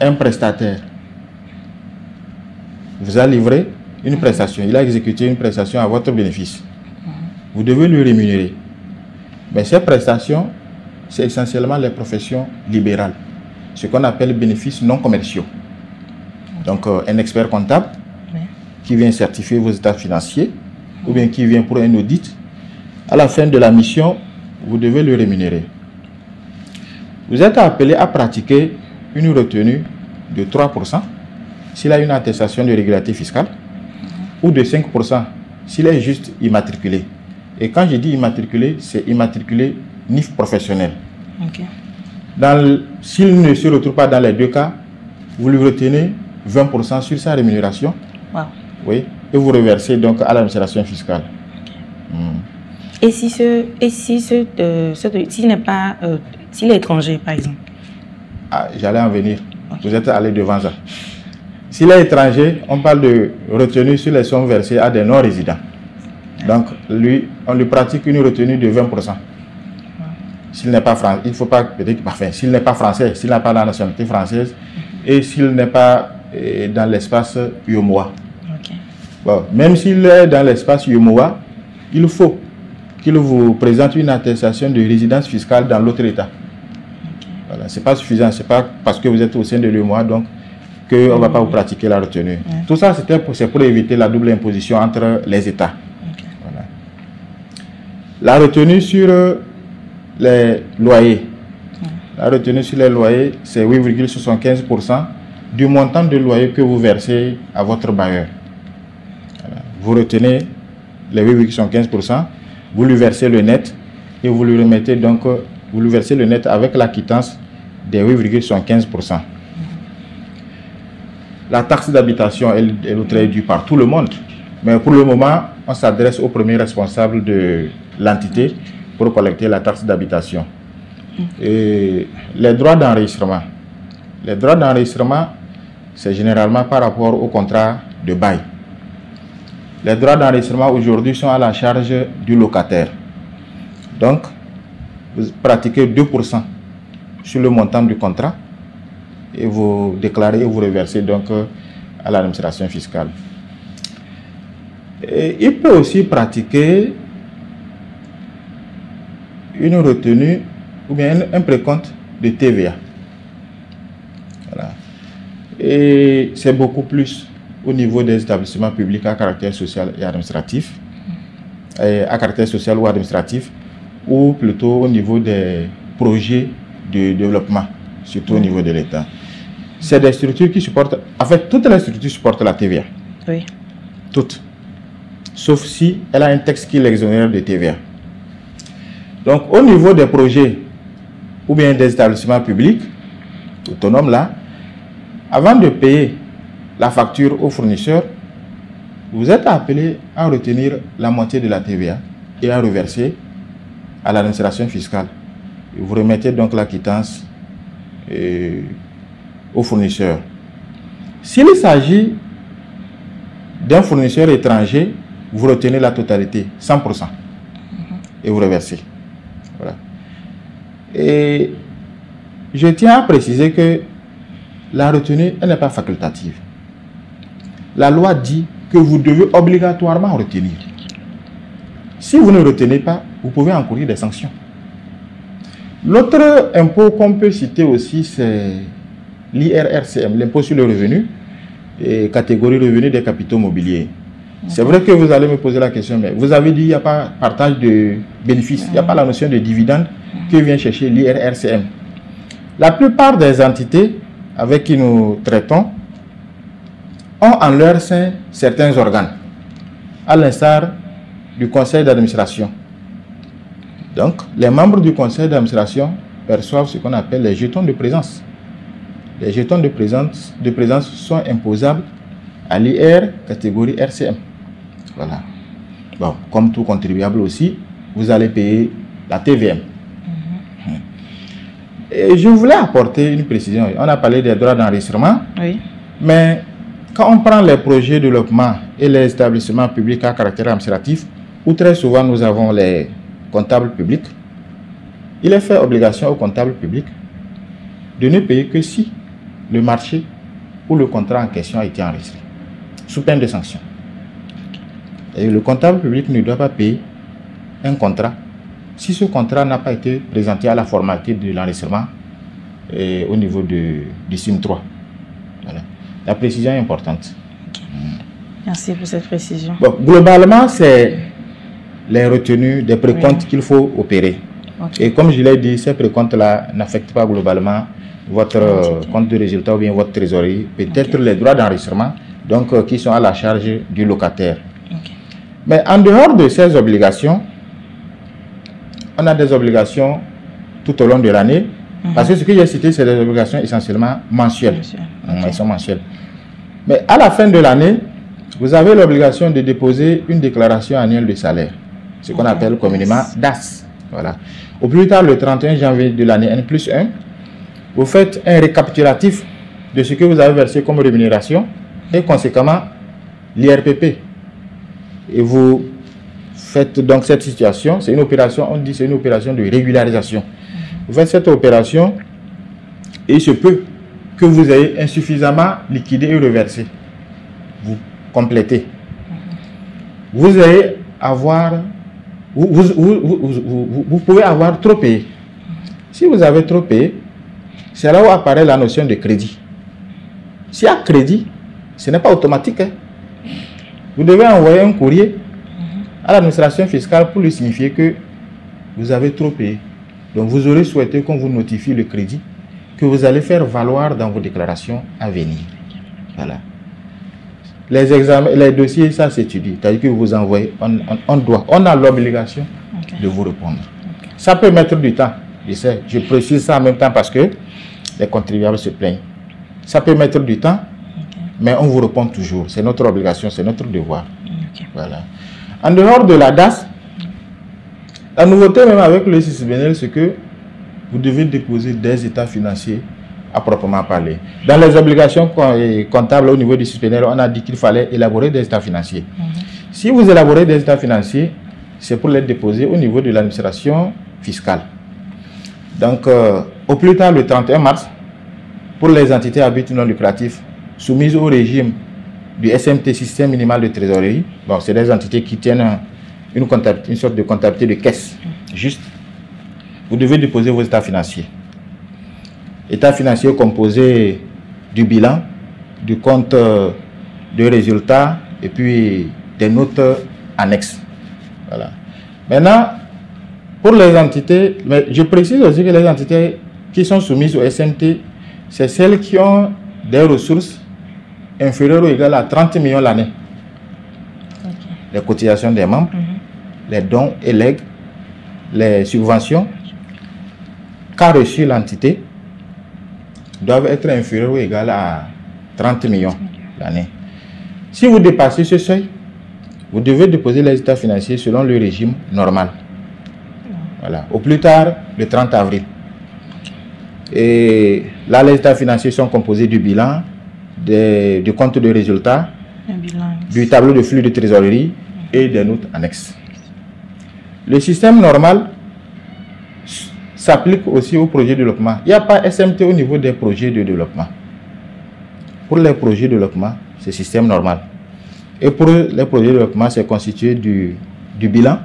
un prestataire vous a livré une prestation, il a exécuté une prestation à votre bénéfice. Vous devez le rémunérer. Mais ces prestations, c'est essentiellement les professions libérales, ce qu'on appelle bénéfices non commerciaux. Donc, un expert comptable qui vient certifier vos états financiers ou bien qui vient pour un audit, à la fin de la mission, vous devez le rémunérer. Vous êtes appelé à pratiquer une retenue de 3% s'il a une attestation de régularité fiscale ou de 5% s'il est juste immatriculé. Et quand je dis immatriculé, c'est immatriculé NIF professionnel. Okay. S'il ne se retrouve pas dans les deux cas, vous lui retenez 20% sur sa rémunération. Wow. Oui, et vous reversez donc à l'administration fiscale. Okay. Et s'il n'est pas, s'il est étranger, par exemple? Ah, j'allais en venir. Okay. Vous êtes allé devant ça. S'il est étranger, on parle de retenue sur les sommes versées à des non-résidents. Donc, lui, on lui pratique une retenue de 20%. S'il n'est pas français, il ne faut pas, peut-être, enfin, s'il n'est pas français, s'il n'a pas la nationalité française, et s'il n'est pas dans l'espace UEMOA. Okay. Bon, même s'il est dans l'espace UEMOA, il faut qu'il vous présente une attestation de résidence fiscale dans l'autre État. Okay. Voilà, ce n'est pas suffisant, ce n'est pas parce que vous êtes au sein de l'UEMOA, donc, qu'on ne va pas vous pratiquer la retenue. Tout ça, c'est pour éviter la double imposition entre les États. Voilà. La retenue sur les loyers. La retenue sur les loyers, c'est 8,75% du montant de loyer que vous versez à votre bailleur. Voilà. Vous retenez les 8,75%, vous lui versez le net et vous lui remettez donc, vous lui versez le net avec la quittance des 8,75%. La taxe d'habitation, elle est due par tout le monde. Mais pour le moment, on s'adresse au premier responsable de l'entité pour collecter la taxe d'habitation. Et les droits d'enregistrement. Les droits d'enregistrement, c'est généralement par rapport au contrat de bail. Les droits d'enregistrement aujourd'hui sont à la charge du locataire. Donc, vous pratiquez 2% sur le montant du contrat et vous déclarez et vous reversez donc à l'administration fiscale. Et il peut aussi pratiquer une retenue ou bien un précompte de TVA. Voilà. Et c'est beaucoup plus au niveau des établissements publics à caractère social et administratif, à caractère social ou administratif, ou plutôt au niveau des projets de développement, surtout au niveau de l'État. C'est des structures qui supportent, en fait, toutes les structures supportent la TVA. Oui. Toutes. Sauf si elle a un texte qui l'exonère de TVA. Donc, au niveau des projets ou bien des établissements publics autonomes, là, avant de payer la facture au fournisseur, vous êtes appelé à retenir la moitié de la TVA et à reverser à l'administration fiscale. Vous remettez donc la quittance au fournisseur. S'il s'agit d'un fournisseur étranger, vous retenez la totalité, 100%, et vous reversez. Voilà. Et je tiens à préciser que la retenue, elle n'est pas facultative. La loi dit que vous devez obligatoirement retenir. Si vous ne retenez pas, vous pouvez encourir des sanctions. L'autre impôt qu'on peut citer aussi, c'est l'IRRCM, l'impôt sur le revenu, et catégorie revenu des capitaux mobiliers. C'est vrai que vous allez me poser la question, mais vous avez dit qu'il n'y a pas partage de bénéfices, il n'y a pas la notion de dividende que vient chercher l'IRRCM. La plupart des entités avec qui nous traitons ont en leur sein certains organes, à l'instar du conseil d'administration. Donc, les membres du conseil d'administration perçoivent ce qu'on appelle les jetons de présence. Les jetons de présence sont imposables à l'IR catégorie RCM. Voilà. Bon, comme tout contribuable aussi, vous allez payer la TVM. Et je voulais apporter une précision. On a parlé des droits d'enregistrement, Oui. mais quand on prend les projets de développement et les établissements publics à caractère administratif, où très souvent nous avons les comptables publics, il est fait obligation aux comptables publics de ne payer que si le marché ou le contrat en question a été enregistré, sous peine de sanction. Et le comptable public ne doit pas payer un contrat si ce contrat n'a pas été présenté à la formalité de l'enregistrement au niveau du SIM 3. Voilà. La précision est importante. Merci pour cette précision. Bon, globalement, c'est les retenues des précomptes qu'il faut opérer. Et comme je l'ai dit, ces précomptes-là n'affectent pas globalement votre compte de résultat ou bien votre trésorerie, peut-être les droits d'enregistrement, donc qui sont à la charge du locataire. Mais en dehors de ces obligations, on a des obligations tout au long de l'année, parce que ce que j'ai cité, c'est des obligations essentiellement mensuelles. Elles sont mensuelles. Mais à la fin de l'année, vous avez l'obligation de déposer une déclaration annuelle de salaire, ce qu'on appelle communément DAS. Voilà. Au plus tard, le 31 janvier de l'année N+1, vous faites un récapitulatif de ce que vous avez versé comme rémunération et conséquemment l'IRPP. Et vous faites donc cette situation, c'est une opération, on dit c'est une opération de régularisation. Vous faites cette opération et il se peut que vous ayez insuffisamment liquidé et reversé. Vous complétez. Vous allez avoir, vous pouvez avoir trop payé. Si vous avez trop payé, c'est là où apparaît la notion de crédit. S'il y a crédit, ce n'est pas automatique. Vous devez envoyer un courrier à l'administration fiscale pour lui signifier que vous avez trop payé. Donc vous aurez souhaité qu'on vous notifie le crédit que vous allez faire valoir dans vos déclarations à venir. Voilà. Les examens, les dossiers, ça s'étudie. C'est-à-dire que vous envoyez, on a l'obligation de vous répondre. Ça peut mettre du temps. Je sais, je précise ça en même temps parce que les contribuables se plaignent. Ça peut mettre du temps, mais on vous répond toujours. C'est notre obligation, c'est notre devoir. Voilà. En dehors de la DAS, la nouveauté même avec le CCBNL, c'est que vous devez déposer des états financiers à proprement parler. Dans les obligations comptables au niveau du suspendaire, on a dit qu'il fallait élaborer des états financiers. Si vous élaborez des états financiers, c'est pour les déposer au niveau de l'administration fiscale. Donc, au plus tard le 31 mars, pour les entités à but non lucratif soumises au régime du SMT, système minimal de trésorerie, bon, c'est des entités qui tiennent une sorte de comptabilité de caisse, juste. Vous devez déposer vos états financiers. État financier composé du bilan, du compte de résultats et puis des notes annexes. Voilà. Maintenant, pour les entités, mais je précise aussi que les entités qui sont soumises au SMT, c'est celles qui ont des ressources inférieures ou égales à 30 millions l'année. Les cotisations des membres, les dons et legs, les subventions qu'a reçu l'entité doivent être inférieures ou égales à 30 millions l'année. Si vous dépassez ce seuil, vous devez déposer les états financiers selon le régime normal. Voilà. Au plus tard, le 30 avril. Et là, les états financiers sont composés du bilan, du compte de résultats, du tableau de flux de trésorerie et des notes annexes. Le système normal s'applique aussi aux projets de développement. Il n'y a pas SMT au niveau des projets de développement. Pour les projets de développement, c'est système normal. Et pour les projets de développement, c'est constitué du bilan,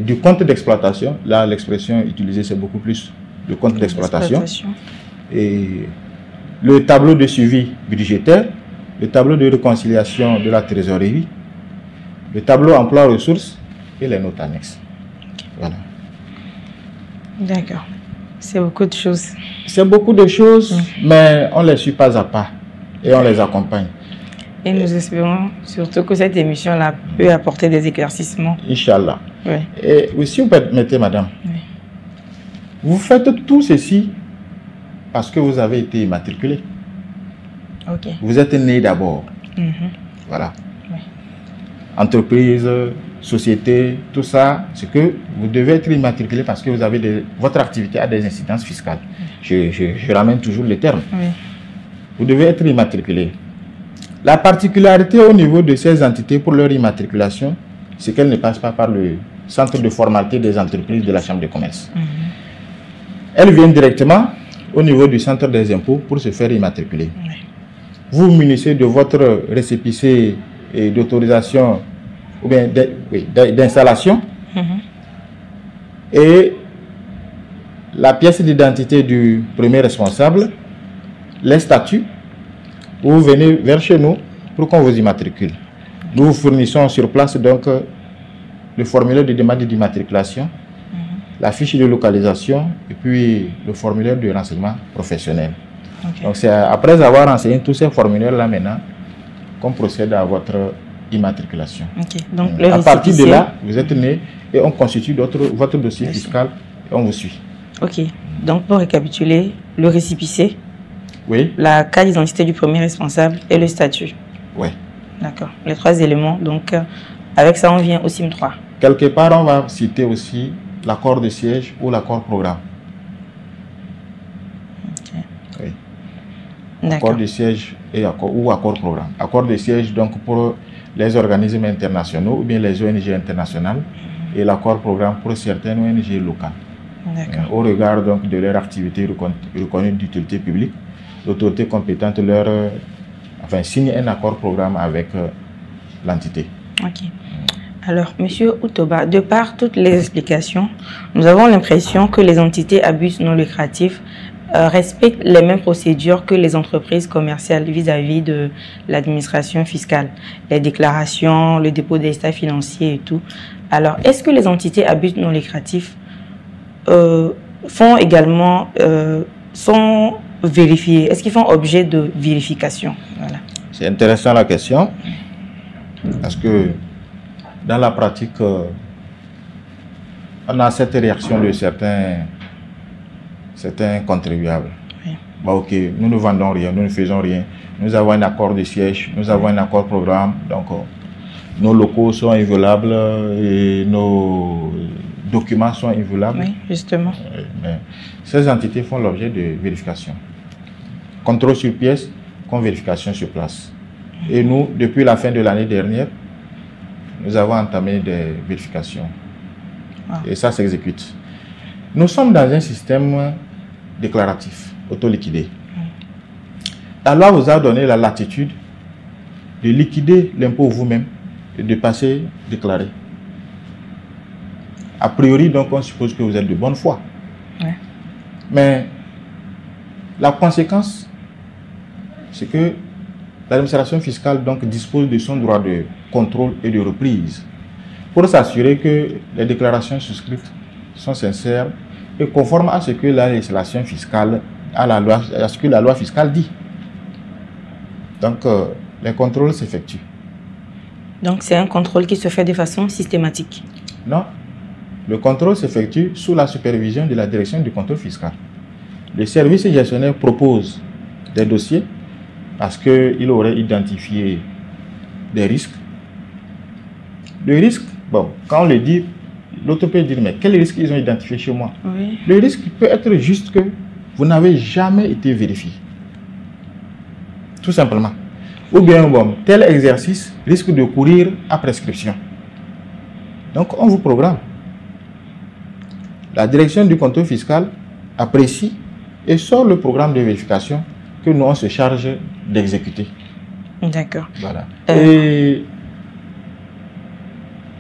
du compte d'exploitation. Là, l'expression utilisée, c'est beaucoup plus le compte d'exploitation. Et le tableau de suivi budgétaire, le tableau de réconciliation de la trésorerie, le tableau emploi-ressources et les notes annexes. Voilà. D'accord. C'est beaucoup de choses. C'est beaucoup de choses, mais on les suit pas à pas et on les accompagne. Et nous espérons surtout que cette émission-là peut apporter des éclaircissements. Inch'Allah. Oui. Et si vous permettez, madame, vous faites tout ceci parce que vous avez été immatriculé. Ok. Vous êtes né d'abord. Voilà. Oui. Entreprise, société, tout ça, c'est que vous devez être immatriculé parce que vous avez votre activité a des incidences fiscales. Je ramène toujours les termes. Oui. Vous devez être immatriculé. La particularité au niveau de ces entités pour leur immatriculation, c'est qu'elles ne passent pas par le centre de formalité des entreprises de la Chambre de commerce. Elles viennent directement au niveau du centre des impôts pour se faire immatriculer. Vous vous munissez de votre récépissé d'autorisation ou bien d'installation et la pièce d'identité du premier responsable, les statuts. Vous venez vers chez nous pour qu'on vous immatricule. Nous vous fournissons sur place donc le formulaire de demande d'immatriculation, la fiche de localisation et puis le formulaire de renseignement professionnel. Donc c'est après avoir renseigné tous ces formulaires-là maintenant qu'on procède à votre immatriculation. Donc, à partir de là, vous êtes né et on constitue votre dossier fiscal et on vous suit. Ok. Donc pour récapituler, le récépissé, oui, la carte d'identité du premier responsable et le statut. Oui. D'accord. Les trois éléments. Donc avec ça, on vient au CIM 3. Quelque part, on va citer aussi l'accord de siège ou l'accord programme. Oui. Accord de siège et accord programme. Accord de siège donc pour les organismes internationaux ou bien les ONG internationales et l'accord programme pour certaines ONG locales. Au regard donc de leur activité reconnue d'utilité publique, l'autorité compétente signe un accord programme avec l'entité. Ok. Alors, Monsieur Outoba, de par toutes les explications, nous avons l'impression que les entités à but non lucratif respectent les mêmes procédures que les entreprises commerciales vis-à-vis de l'administration fiscale, les déclarations, le dépôt des états financiers et tout. Alors, est-ce que les entités à but non lucratif font également, sont vérifiées? Est-ce qu'ils font objet de vérification? Voilà. C'est intéressant la question, parce que dans la pratique, on a cette réaction de certains contribuables. Oui. Bah, ok, nous ne vendons rien, nous ne faisons rien. Nous avons un accord de siège, nous avons un accord programme, donc nos locaux sont inviolables et nos documents sont inviolables. Oui, justement. Mais ces entités font l'objet de vérification. Contrôle sur pièce, comme vérification sur place. Et nous, depuis la fin de l'année dernière, nous avons entamé des vérifications. Et ça s'exécute. Nous sommes dans un système déclaratif, auto-liquidé. La loi vous a donné la latitude de liquider l'impôt vous-même et de passer déclaré. A priori, donc, on suppose que vous êtes de bonne foi. Ouais. Mais la conséquence, c'est que l'administration fiscale donc, dispose de son droit de contrôle et de reprise pour s'assurer que les déclarations souscrites sont sincères et conformes à ce que la législation fiscale, à ce que la loi fiscale dit. Donc, les contrôles s'effectuent. Donc, c'est un contrôle qui se fait de façon systématique? Non. Le contrôle s'effectue sous la supervision de la direction du contrôle fiscal. Le service gestionnaire propose des dossiers parce qu'il aurait identifié des risques. Le risque, bon, quand on le dit, l'autre peut dire, mais quel risque ils ont identifié chez moi? Oui. Le risque peut être juste que vous n'avez jamais été vérifié. Tout simplement. Ou bien, bon, tel exercice risque de courir à prescription. Donc, on vous programme. La direction du contrôle fiscal apprécie et sort le programme de vérification que nous, on se charge d'exécuter. D'accord. Voilà. Et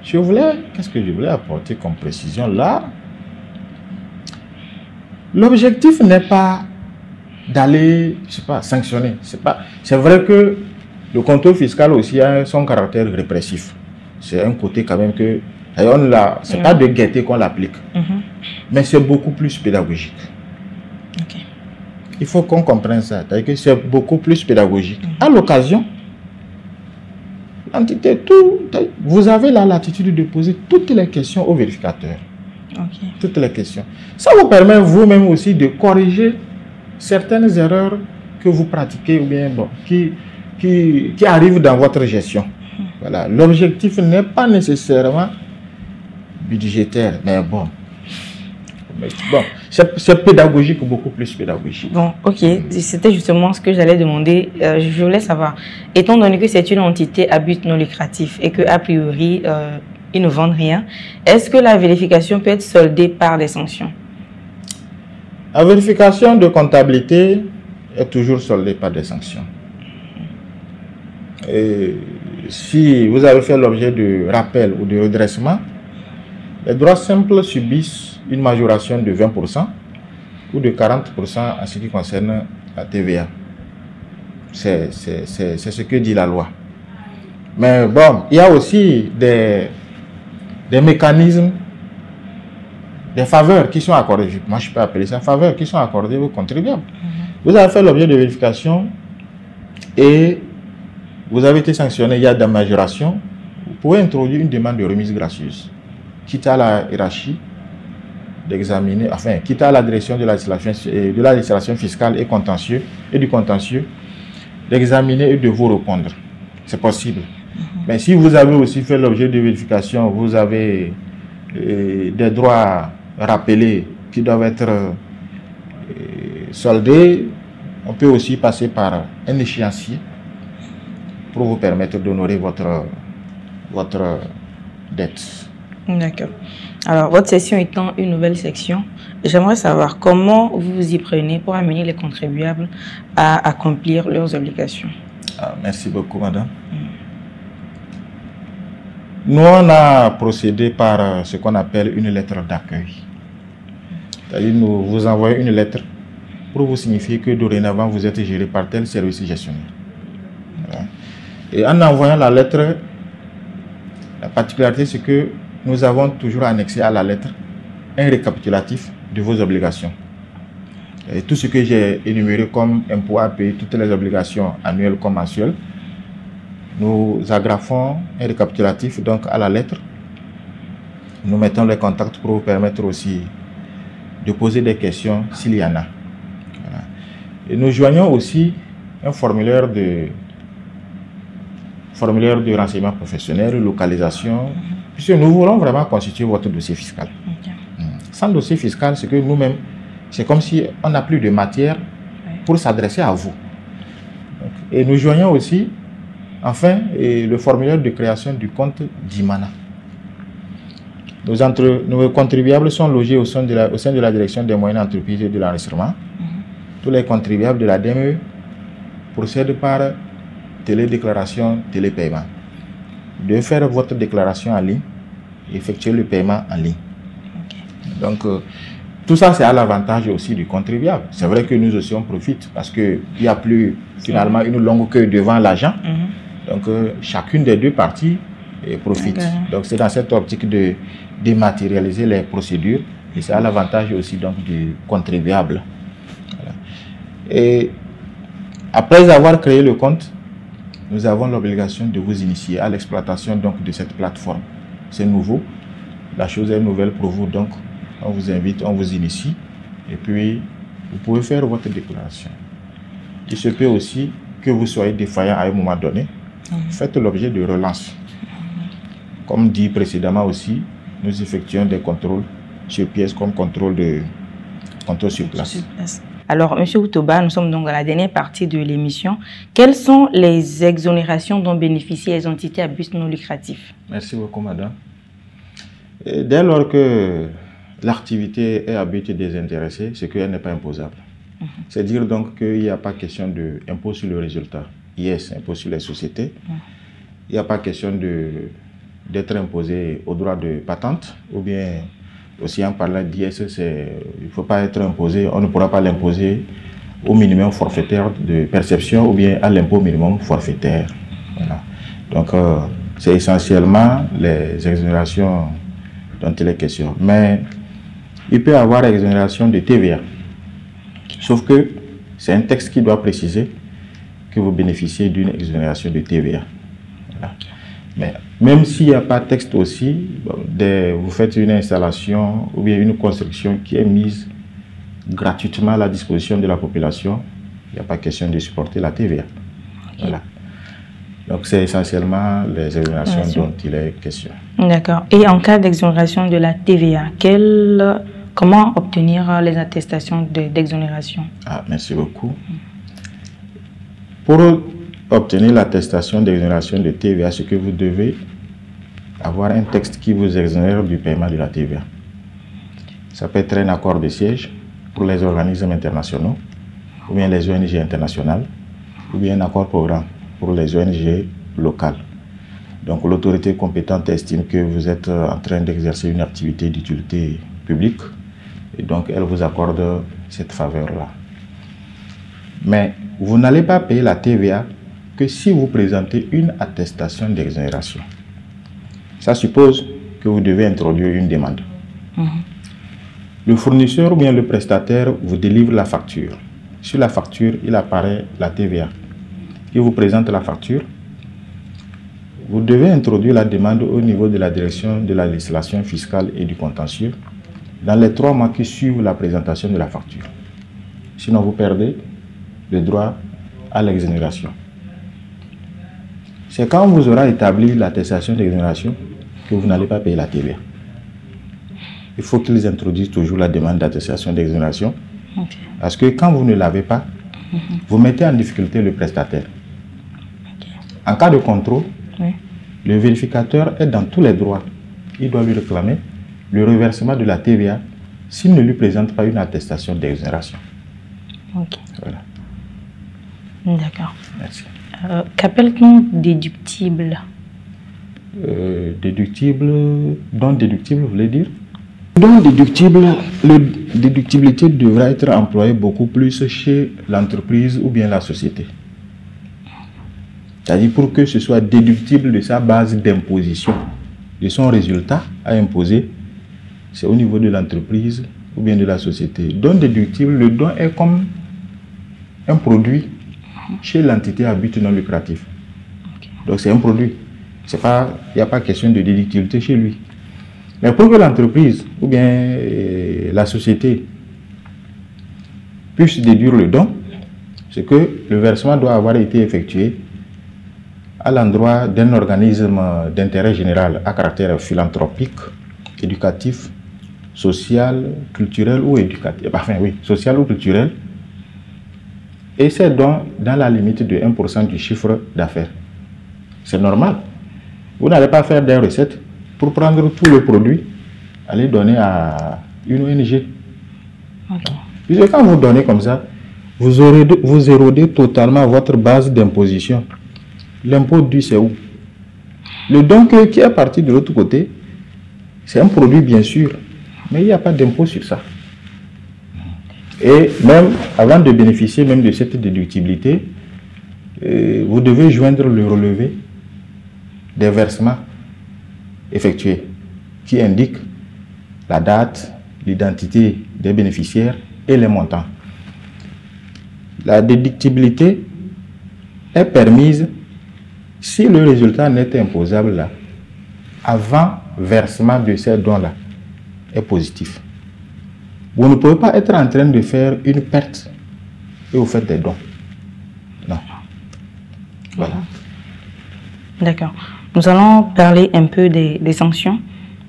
qu'est-ce que je voulais apporter comme précision là? L'objectif n'est pas d'aller, je sais pas, sanctionner. C'est vrai que le contrôle fiscal aussi a son caractère répressif. C'est un côté quand même que, c'est pas de gaieté qu'on l'applique, mais c'est beaucoup plus pédagogique. Okay. Il faut qu'on comprenne ça, c'est-à-dire que c'est beaucoup plus pédagogique. À l'occasion, l'entité, vous avez la latitude de poser toutes les questions au vérificateur. Okay. Toutes les questions. Ça vous permet vous-même aussi de corriger certaines erreurs que vous pratiquez ou bien bon, qui arrivent dans votre gestion. Voilà. L'objectif n'est pas nécessairement budgétaire, mais bon. C'est pédagogique, beaucoup plus pédagogique. Bon, ok. C'était justement ce que j'allais demander. Je voulais savoir, étant donné que c'est une entité à but non lucratif et qu'a priori, ils ne vendent rien, est-ce que la vérification peut être soldée par des sanctions? La vérification de comptabilité est toujours soldée par des sanctions. Et si vous avez fait l'objet de rappel ou de redressement, les droits simples subissent une majoration de 20% ou de 40% en ce qui concerne la TVA. C'est ce que dit la loi. Mais bon, il y a aussi des mécanismes, des faveurs qui sont accordées. Moi, je peux appeler ça faveurs qui sont accordées aux contribuables. Vous avez fait l'objet de vérification et vous avez été sanctionné, il y a de la majoration. Vous pouvez introduire une demande de remise gracieuse, quitte à la hiérarchie d'examiner, enfin, quitte à la direction de la législation fiscale et contentieux et du contentieux, d'examiner et de vous répondre. C'est possible. Mais si vous avez aussi fait l'objet de vérification, vous avez des droits rappelés qui doivent être soldés, on peut aussi passer par un échéancier pour vous permettre d'honorer votre dette. D'accord. Alors, votre section étant une nouvelle section, j'aimerais savoir comment vous vous y prenez pour amener les contribuables à accomplir leurs obligations. Merci beaucoup, madame. Nous, on a procédé par ce qu'on appelle une lettre d'accueil. C'est-à-dire, nous vous envoyons une lettre pour vous signifier que dorénavant, vous êtes géré par tel service gestionnaire. Voilà. Et en envoyant la lettre, la particularité, c'est que nous avons toujours annexé à la lettre un récapitulatif de vos obligations. Et tout ce que j'ai énuméré comme impôts à payer, toutes les obligations annuelles comme mensuelles, nous agrafons un récapitulatif donc à la lettre. Nous mettons les contacts pour vous permettre aussi de poser des questions s'il y en a. Voilà. Et nous joignons aussi un formulaire de renseignement professionnel, localisation, puisque nous voulons vraiment constituer votre dossier fiscal. Okay. sans dossier fiscal, c'est que nous-mêmes, c'est comme si on n'a plus de matière pour s'adresser à vous. Et nous joignons aussi, enfin, le formulaire de création du compte d'Imana. Nos contribuables sont logés au sein de la direction des moyennes entreprises et de l'enregistrement. Tous les contribuables de la DME procèdent par télédéclaration, télépaiement. Vous devez faire votre déclaration en ligne et effectuer le paiement en ligne. Donc, tout ça, c'est à l'avantage aussi du contribuable. C'est vrai que nous aussi, on profite parce qu'il n'y a plus finalement une longue queue devant l'agent. Donc, chacune des deux parties profite. Donc, c'est dans cette optique de dématérialiser les procédures et c'est à l'avantage aussi donc, du contribuable. Voilà. Et après avoir créé le compte, nous avons l'obligation de vous initier à l'exploitation donc de cette plateforme. C'est nouveau, la chose est nouvelle pour vous, donc on vous invite, on vous initie et puis vous pouvez faire votre déclaration. Il se peut aussi que vous soyez défaillant à un moment donné, faites l'objet de relance. Comme dit précédemment aussi, nous effectuons des contrôles sur pièce comme contrôle sur place. Alors, M. Outoba, nous sommes donc dans la dernière partie de l'émission. Quelles sont les exonérations dont bénéficient les entités à but non lucratif? Merci beaucoup, madame. Et dès lors que l'activité est à but désintéressé, c'est qu'elle n'est pas imposable. C'est dire donc qu'il n'y a pas question d'impôt sur le résultat. Yes, impôt sur les sociétés. Il n'y a pas question d'être imposé au droit de patente ou bien aussi en parlant d'IS, il ne faut pas être imposé, on ne pourra pas l'imposer au minimum forfaitaire de perception ou bien à l'impôt minimum forfaitaire. Voilà. Donc, c'est essentiellement les exonérations dont il est question. Mais il peut y avoir exonération de TVA. Sauf que c'est un texte qui doit préciser que vous bénéficiez d'une exonération de TVA. Voilà. Mais même s'il n'y a pas de texte aussi, vous faites une installation ou bien une construction qui est mise gratuitement à la disposition de la population, il n'y a pas question de supporter la TVA. Voilà. Donc c'est essentiellement les exonérations dont il est question. D'accord. Et en cas d'exonération de la TVA, comment obtenir les attestations d'exonération? Merci beaucoup. Pour obtenir l'attestation d'exonération de TVA, c'est que vous devez avoir un texte qui vous exonère du paiement de la TVA. Ça peut être un accord de siège pour les organismes internationaux, ou bien les ONG internationales, ou bien un accord programme pour les ONG locales. Donc l'autorité compétente estime que vous êtes en train d'exercer une activité d'utilité publique, et donc elle vous accorde cette faveur-là. Mais vous n'allez pas payer la TVA que si vous présentez une attestation d'exonération. Ça suppose que vous devez introduire une demande. Le fournisseur ou bien le prestataire vous délivre la facture. Sur la facture, il apparaît la TVA. Il vous présente la facture. Vous devez introduire la demande au niveau de la direction de la législation fiscale et du contentieux dans les 3 mois qui suivent la présentation de la facture. Sinon, vous perdez le droit à l'exonération. C'est quand vous aurez établi l'attestation d'exonération que vous n'allez pas payer la TVA. Il faut qu'ils introduisent toujours la demande d'attestation d'exonération. Parce que quand vous ne l'avez pas, vous mettez en difficulté le prestataire. En cas de contrôle, le vérificateur est dans tous les droits. Il doit lui réclamer le reversement de la TVA s'il ne lui présente pas une attestation d'exonération. Voilà. D'accord. Merci. Qu'appelle-t-on déductible? Don déductible, vous voulez dire? Don déductible, la déductibilité devra être employée beaucoup plus chez l'entreprise ou bien la société. C'est-à-dire pour que ce soit déductible de sa base d'imposition, de son résultat à imposer, c'est au niveau de l'entreprise ou bien de la société. Don déductible, le don est comme un produit chez l'entité à but non lucratif. Donc c'est un produit. Il n'y a pas question de déductibilité chez lui. Mais pour que l'entreprise ou bien la société puisse déduire le don, c'est que le versement doit avoir été effectué à l'endroit d'un organisme d'intérêt général à caractère philanthropique, éducatif social, culturel ou éducatif. Enfin, oui, social ou culturel. Et c'est donc dans la limite de 1% du chiffre d'affaires. C'est normal. Vous n'allez pas faire des recettes pour prendre tout le produit, aller donner à une ONG. Okay. Puisque quand vous donnez comme ça, vous érodez totalement votre base d'imposition. L'impôt dû, c'est où? Le don qui est parti de l'autre côté, c'est un produit bien sûr, mais il n'y a pas d'impôt sur ça. Et même avant de bénéficier même de cette déductibilité, vous devez joindre le relevé des versements effectués qui indique la date, l'identité des bénéficiaires et les montants. La déductibilité est permise si le résultat net imposable là, avant versement de ces dons-là, est positif. Vous ne pouvez pas être en train de faire une perte et vous faites des dons. Non. Voilà. D'accord. Nous allons parler un peu des sanctions.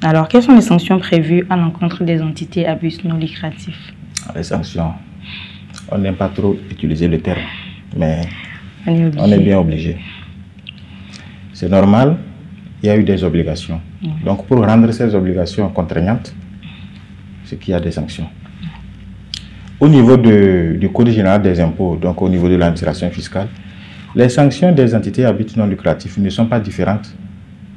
Alors, quelles sont les sanctions prévues à l'encontre des entités à but non lucratif? Les sanctions, on n'aime pas trop utiliser le terme, mais on est bien obligé. C'est normal, il y a eu des obligations. Donc, pour rendre ces obligations contraignantes, c'est qu'il y a des sanctions. Au niveau du Code général des impôts, donc au niveau de l'administration fiscale, les sanctions des entités à but non lucratif ne sont pas différentes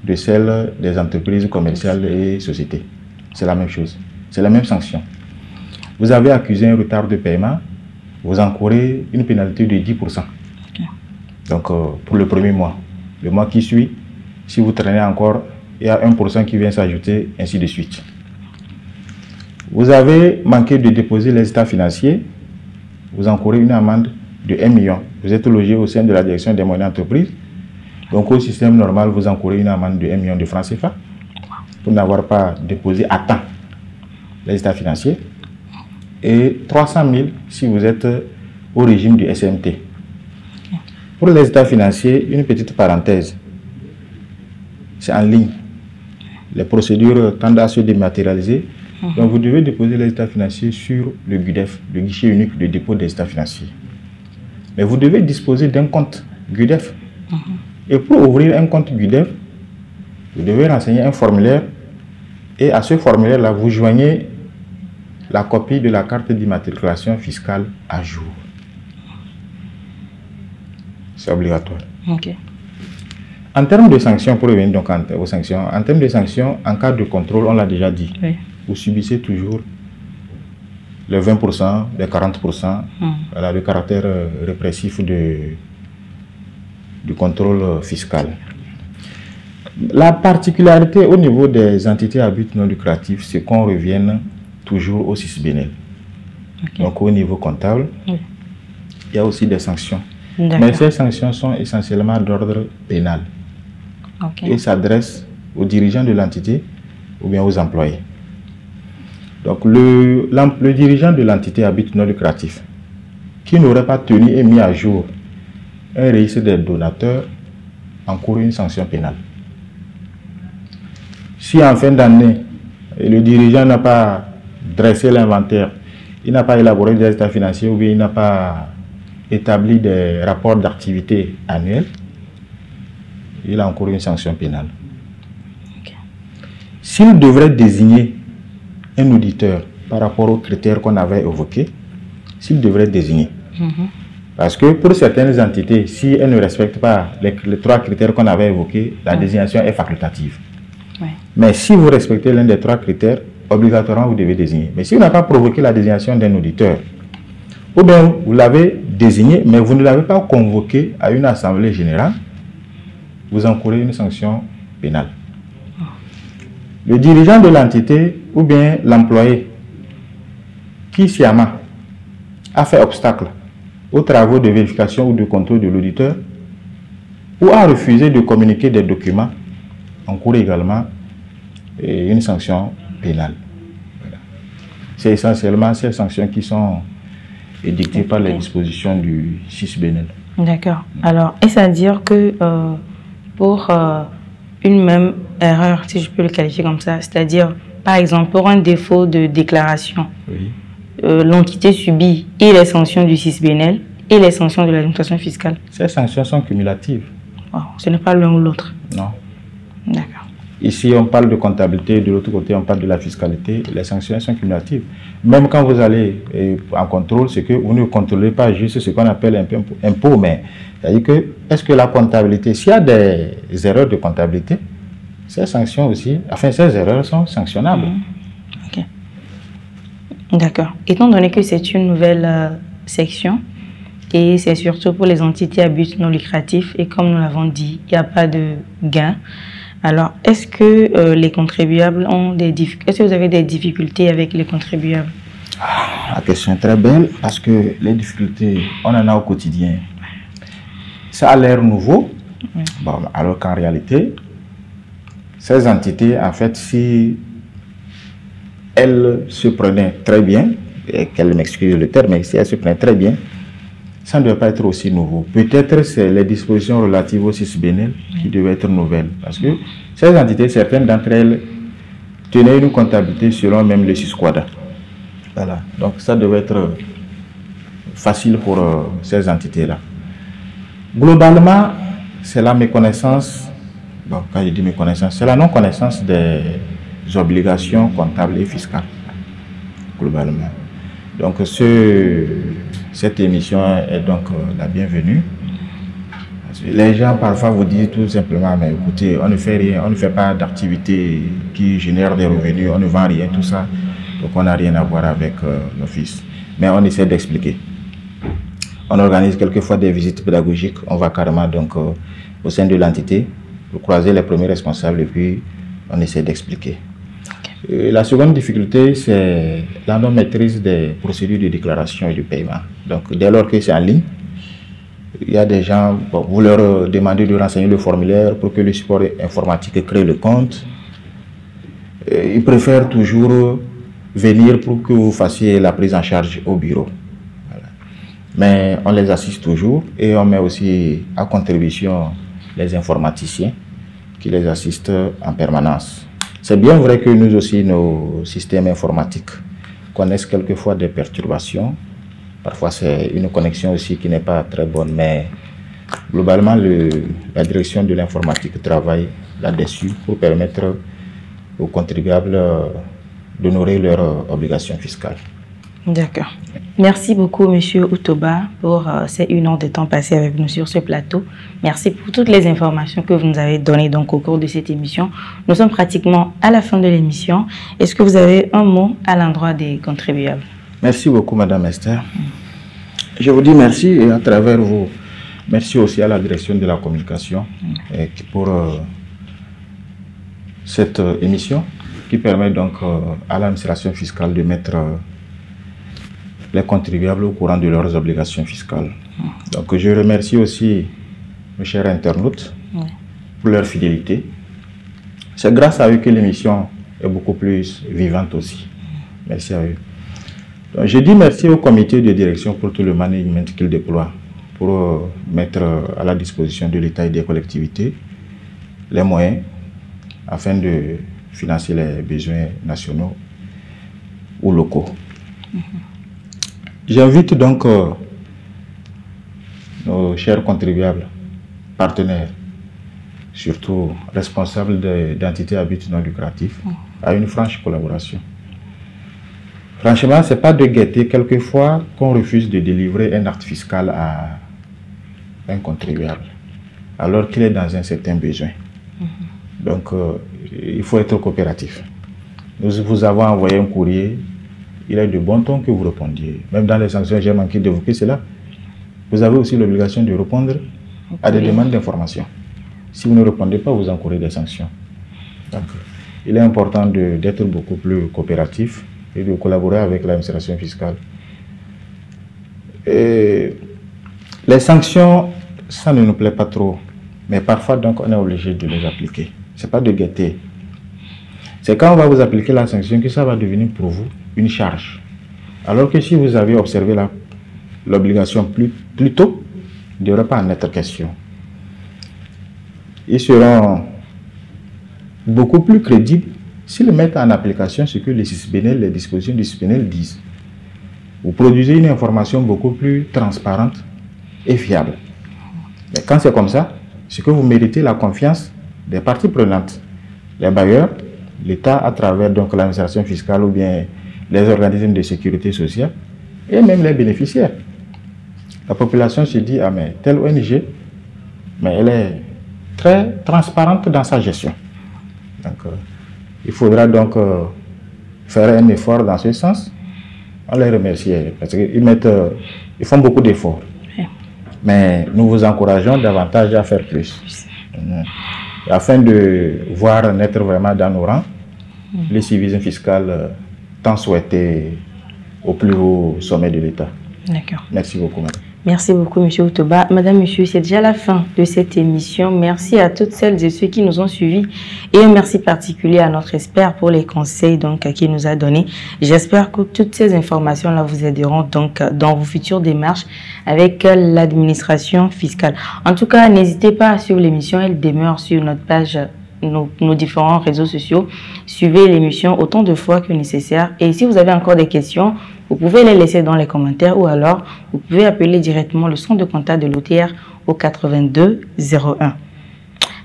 de celles des entreprises commerciales et sociétés. C'est la même chose. C'est la même sanction. Vous avez accusé un retard de paiement, vous encourez une pénalité de 10%. Donc, pour le premier mois. Le mois qui suit, si vous traînez encore, il y a 1% qui vient s'ajouter, ainsi de suite. Vous avez manqué de déposer les états financiers, vous encourez une amende de 1 million. Vous êtes logé au sein de la direction des moyennes entreprises. Donc, au système normal, vous encourez une amende de 1 million de francs CFA pour n'avoir pas déposé à temps les états financiers. Et 300 000 si vous êtes au régime du SMT. Pour les états financiers, une petite parenthèse. C'est en ligne. Les procédures tendent à se dématérialiser. Donc, vous devez déposer les états financiers sur le GUDEF, le guichet unique de dépôt des états financiers. Mais vous devez disposer d'un compte GUDEF. Et pour ouvrir un compte GUDEF, vous devez renseigner un formulaire. Et à ce formulaire-là, vous joignez la copie de la carte d'immatriculation fiscale à jour. C'est obligatoire. Okay. En termes de sanctions, pour revenir donc aux sanctions, en termes de sanctions, en cas de contrôle, on l'a déjà dit, oui. Vous subissez toujours les 20%, les 40%, voilà, le caractère répressif du contrôle fiscal. La particularité au niveau des entités à but non lucratif, c'est qu'on revienne toujours au CISBENEL. Okay. Donc au niveau comptable, oui. Il y a aussi des sanctions. Mais ces sanctions sont essentiellement d'ordre pénal. Okay. Et s'adressent aux dirigeants de l'entité ou bien aux employés. Donc le dirigeant de l'entité à but non lucratif qui n'aurait pas tenu et mis à jour un registre des donateurs encourt une sanction pénale. Si en fin d'année, le dirigeant n'a pas dressé l'inventaire, il n'a pas élaboré des états financiers ou bien il n'a pas établi des rapports d'activité annuels, il a encouru une sanction pénale. Okay. S'il devrait désigner un auditeur par rapport aux critères qu'on avait évoqués, s'il devrait désigner. Parce que pour certaines entités, si elles ne respectent pas les 3 critères qu'on avait évoqués, la désignation est facultative. Ouais. Mais si vous respectez l'un des 3 critères, obligatoirement vous devez désigner. Mais si vous n'avez pas provoqué la désignation d'un auditeur, ou bien vous l'avez désigné, mais vous ne l'avez pas convoqué à une assemblée générale, vous encourez une sanction pénale. Le dirigeant de l'entité ou bien l'employé qui sciemment a fait obstacle aux travaux de vérification ou de contrôle de l'auditeur ou a refusé de communiquer des documents encourt également une sanction pénale. Voilà. C'est essentiellement ces sanctions qui sont édictées par les dispositions du CISBENEL. D'accord. Alors, est-ce à dire que pour une même erreur, si je peux le qualifier comme ça, c'est-à-dire Par exemple, pour un défaut de déclaration, Oui. L'entité subit et les sanctions du CISBNL et les sanctions de l'administration fiscale. Ces sanctions sont cumulatives. Oh, ce n'est pas l'un ou l'autre. Non. D'accord. Ici, on parle de comptabilité, de l'autre côté, on parle de la fiscalité. Les sanctions sont cumulatives. Même quand vous allez en contrôle, c'est que vous ne contrôlez pas juste ce qu'on appelle un impôt, mais c'est-à-dire que, est-ce que la comptabilité, s'il y a des erreurs de comptabilité, ces sanctions aussi, enfin, ces erreurs sont sanctionnables. Ok. D'accord. Étant donné que c'est une nouvelle section, et c'est surtout pour les entités à but non lucratif, et comme nous l'avons dit, il n'y a pas de gain. Alors, est-ce que les contribuables ont des difficultés? Est-ce que vous avez des difficultés avec les contribuables? La question est très belle parce que les difficultés, on en a au quotidien. Ça a l'air nouveau, bon, alors qu'en réalité, ces entités, en fait, si elles se prenaient très bien, et qu'elles m'excusent le terme, mais si elles se prenaient très bien, ça ne doit pas être aussi nouveau. Peut-être c'est les dispositions relatives au CISBNL qui devaient être nouvelles. Parce que ces entités, certaines d'entre elles, tenaient une comptabilité selon même le CISQUADA. Voilà. Donc ça devait être facile pour ces entités-là. Globalement, c'est la méconnaissance, bon, quand je dis méconnaissance, c'est la non-connaissance des obligations comptables et fiscales. Globalement. Donc cette émission est donc la bienvenue. Les gens parfois vous disent tout simplement, mais écoutez, on ne fait rien, on ne fait pas d'activité qui génère des revenus, on ne vend rien, tout ça. Donc on n'a rien à voir avec l'office. Mais on essaie d'expliquer. On organise quelquefois des visites pédagogiques, on va carrément donc au sein de l'entité pour croiser les premiers responsables et puis on essaie d'expliquer. La seconde difficulté, c'est la non-maîtrise des procédures de déclaration et de paiement. Donc, dès lors que c'est en ligne, il y a des gens, bon, vous leur demandez de renseigner le formulaire pour que le support informatique crée le compte. Ils préfèrent toujours venir pour que vous fassiez la prise en charge au bureau. Voilà. Mais on les assiste toujours et on met aussi à contribution les informaticiens qui les assistent en permanence. C'est bien vrai que nous aussi, nos systèmes informatiques connaissent quelquefois des perturbations. Parfois, c'est une connexion aussi qui n'est pas très bonne, mais globalement, la direction de l'informatique travaille là-dessus pour permettre aux contribuables d'honorer leurs obligations fiscales. D'accord. Merci beaucoup, Monsieur Utoba, pour ces 1 heure de temps passé avec nous sur ce plateau. Merci pour toutes les informations que vous nous avez données donc, au cours de cette émission. Nous sommes pratiquement à la fin de l'émission. Est-ce que vous avez un mot à l'endroit des contribuables? Merci beaucoup, Madame Esther. Je vous dis merci et à travers vous, merci aussi à la direction de la communication pour cette émission qui permet donc à l'administration fiscale de mettre les contribuables au courant de leurs obligations fiscales. Donc je remercie aussi mes chers internautes pour leur fidélité. C'est grâce à eux que l'émission est beaucoup plus vivante aussi. Merci à eux. Donc, je dis merci au comité de direction pour tout le management qu'il déploie pour mettre à la disposition de l'État et des collectivités les moyens afin de financer les besoins nationaux ou locaux. J'invite donc nos chers contribuables, partenaires, surtout responsables d'entités à but non lucratif, à une franche collaboration. Franchement, ce n'est pas de gaieté quelquefois qu'on refuse de délivrer un acte fiscal à un contribuable, alors qu'il est dans un certain besoin. Donc, il faut être coopératif. Nous vous avons envoyé un courrier. Il est de bon ton que vous répondiez. Même dans les sanctions, j'ai manqué d'évoquer cela. Vous avez aussi l'obligation de répondre à des demandes d'information. Si vous ne répondez pas, vous encourez des sanctions. Donc, il est important d'être beaucoup plus coopératif et de collaborer avec l'administration fiscale. Et les sanctions, ça ne nous plaît pas trop. Mais parfois, donc, on est obligé de les appliquer. Ce n'est pas de gaieté. C'est quand on va vous appliquer la sanction que ça va devenir pour vous une charge. Alors que si vous avez observé l'obligation plus tôt, il ne devrait pas en être question. Ils seront beaucoup plus crédibles s'ils mettent en application ce que les dispositions du CISBENEL disent, vous produisez une information beaucoup plus transparente et fiable. Mais quand c'est comme ça, c'est que vous méritez la confiance des parties prenantes, les bailleurs, l'État à travers donc l'administration fiscale ou bien les organismes de sécurité sociale et même les bénéficiaires. La population se dit, ah mais telle ONG, mais elle est très transparente dans sa gestion. Donc, il faudra donc faire un effort dans ce sens. On les remercie parce qu'ils font beaucoup d'efforts. Mais nous vous encourageons davantage à faire plus. Afin de voir naître vraiment dans nos rangs le civisme fiscal tant souhaité au plus haut sommet de l'État. D'accord. Merci beaucoup, madame. Merci beaucoup, M. Outoba. Madame, Monsieur, c'est déjà la fin de cette émission. Merci à toutes celles et ceux qui nous ont suivis. Et un merci particulier à notre expert pour les conseils qu'il nous a donnés. J'espère que toutes ces informations-là vous aideront donc dans vos futures démarches avec l'administration fiscale. En tout cas, n'hésitez pas à suivre l'émission. Elle demeure sur notre page, nos différents réseaux sociaux. Suivez l'émission autant de fois que nécessaire. Et si vous avez encore des questions, vous pouvez les laisser dans les commentaires ou alors vous pouvez appeler directement le centre de contact de l'OTR au 82 01.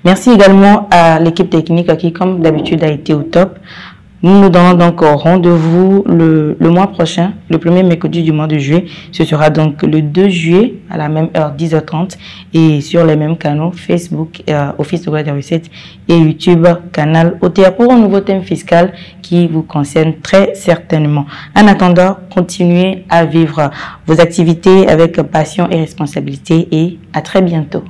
Merci également à l'équipe technique qui, comme d'habitude, a été au top. Nous nous donnons donc rendez-vous le mois prochain, le premier mercredi du mois de juillet. Ce sera donc le 2 juillet à la même heure, 10h30, et sur les mêmes canaux, Facebook, Office Togolais des Recettes et YouTube, canal OTR, pour un nouveau thème fiscal qui vous concerne très certainement. En attendant, continuez à vivre vos activités avec passion et responsabilité et à très bientôt.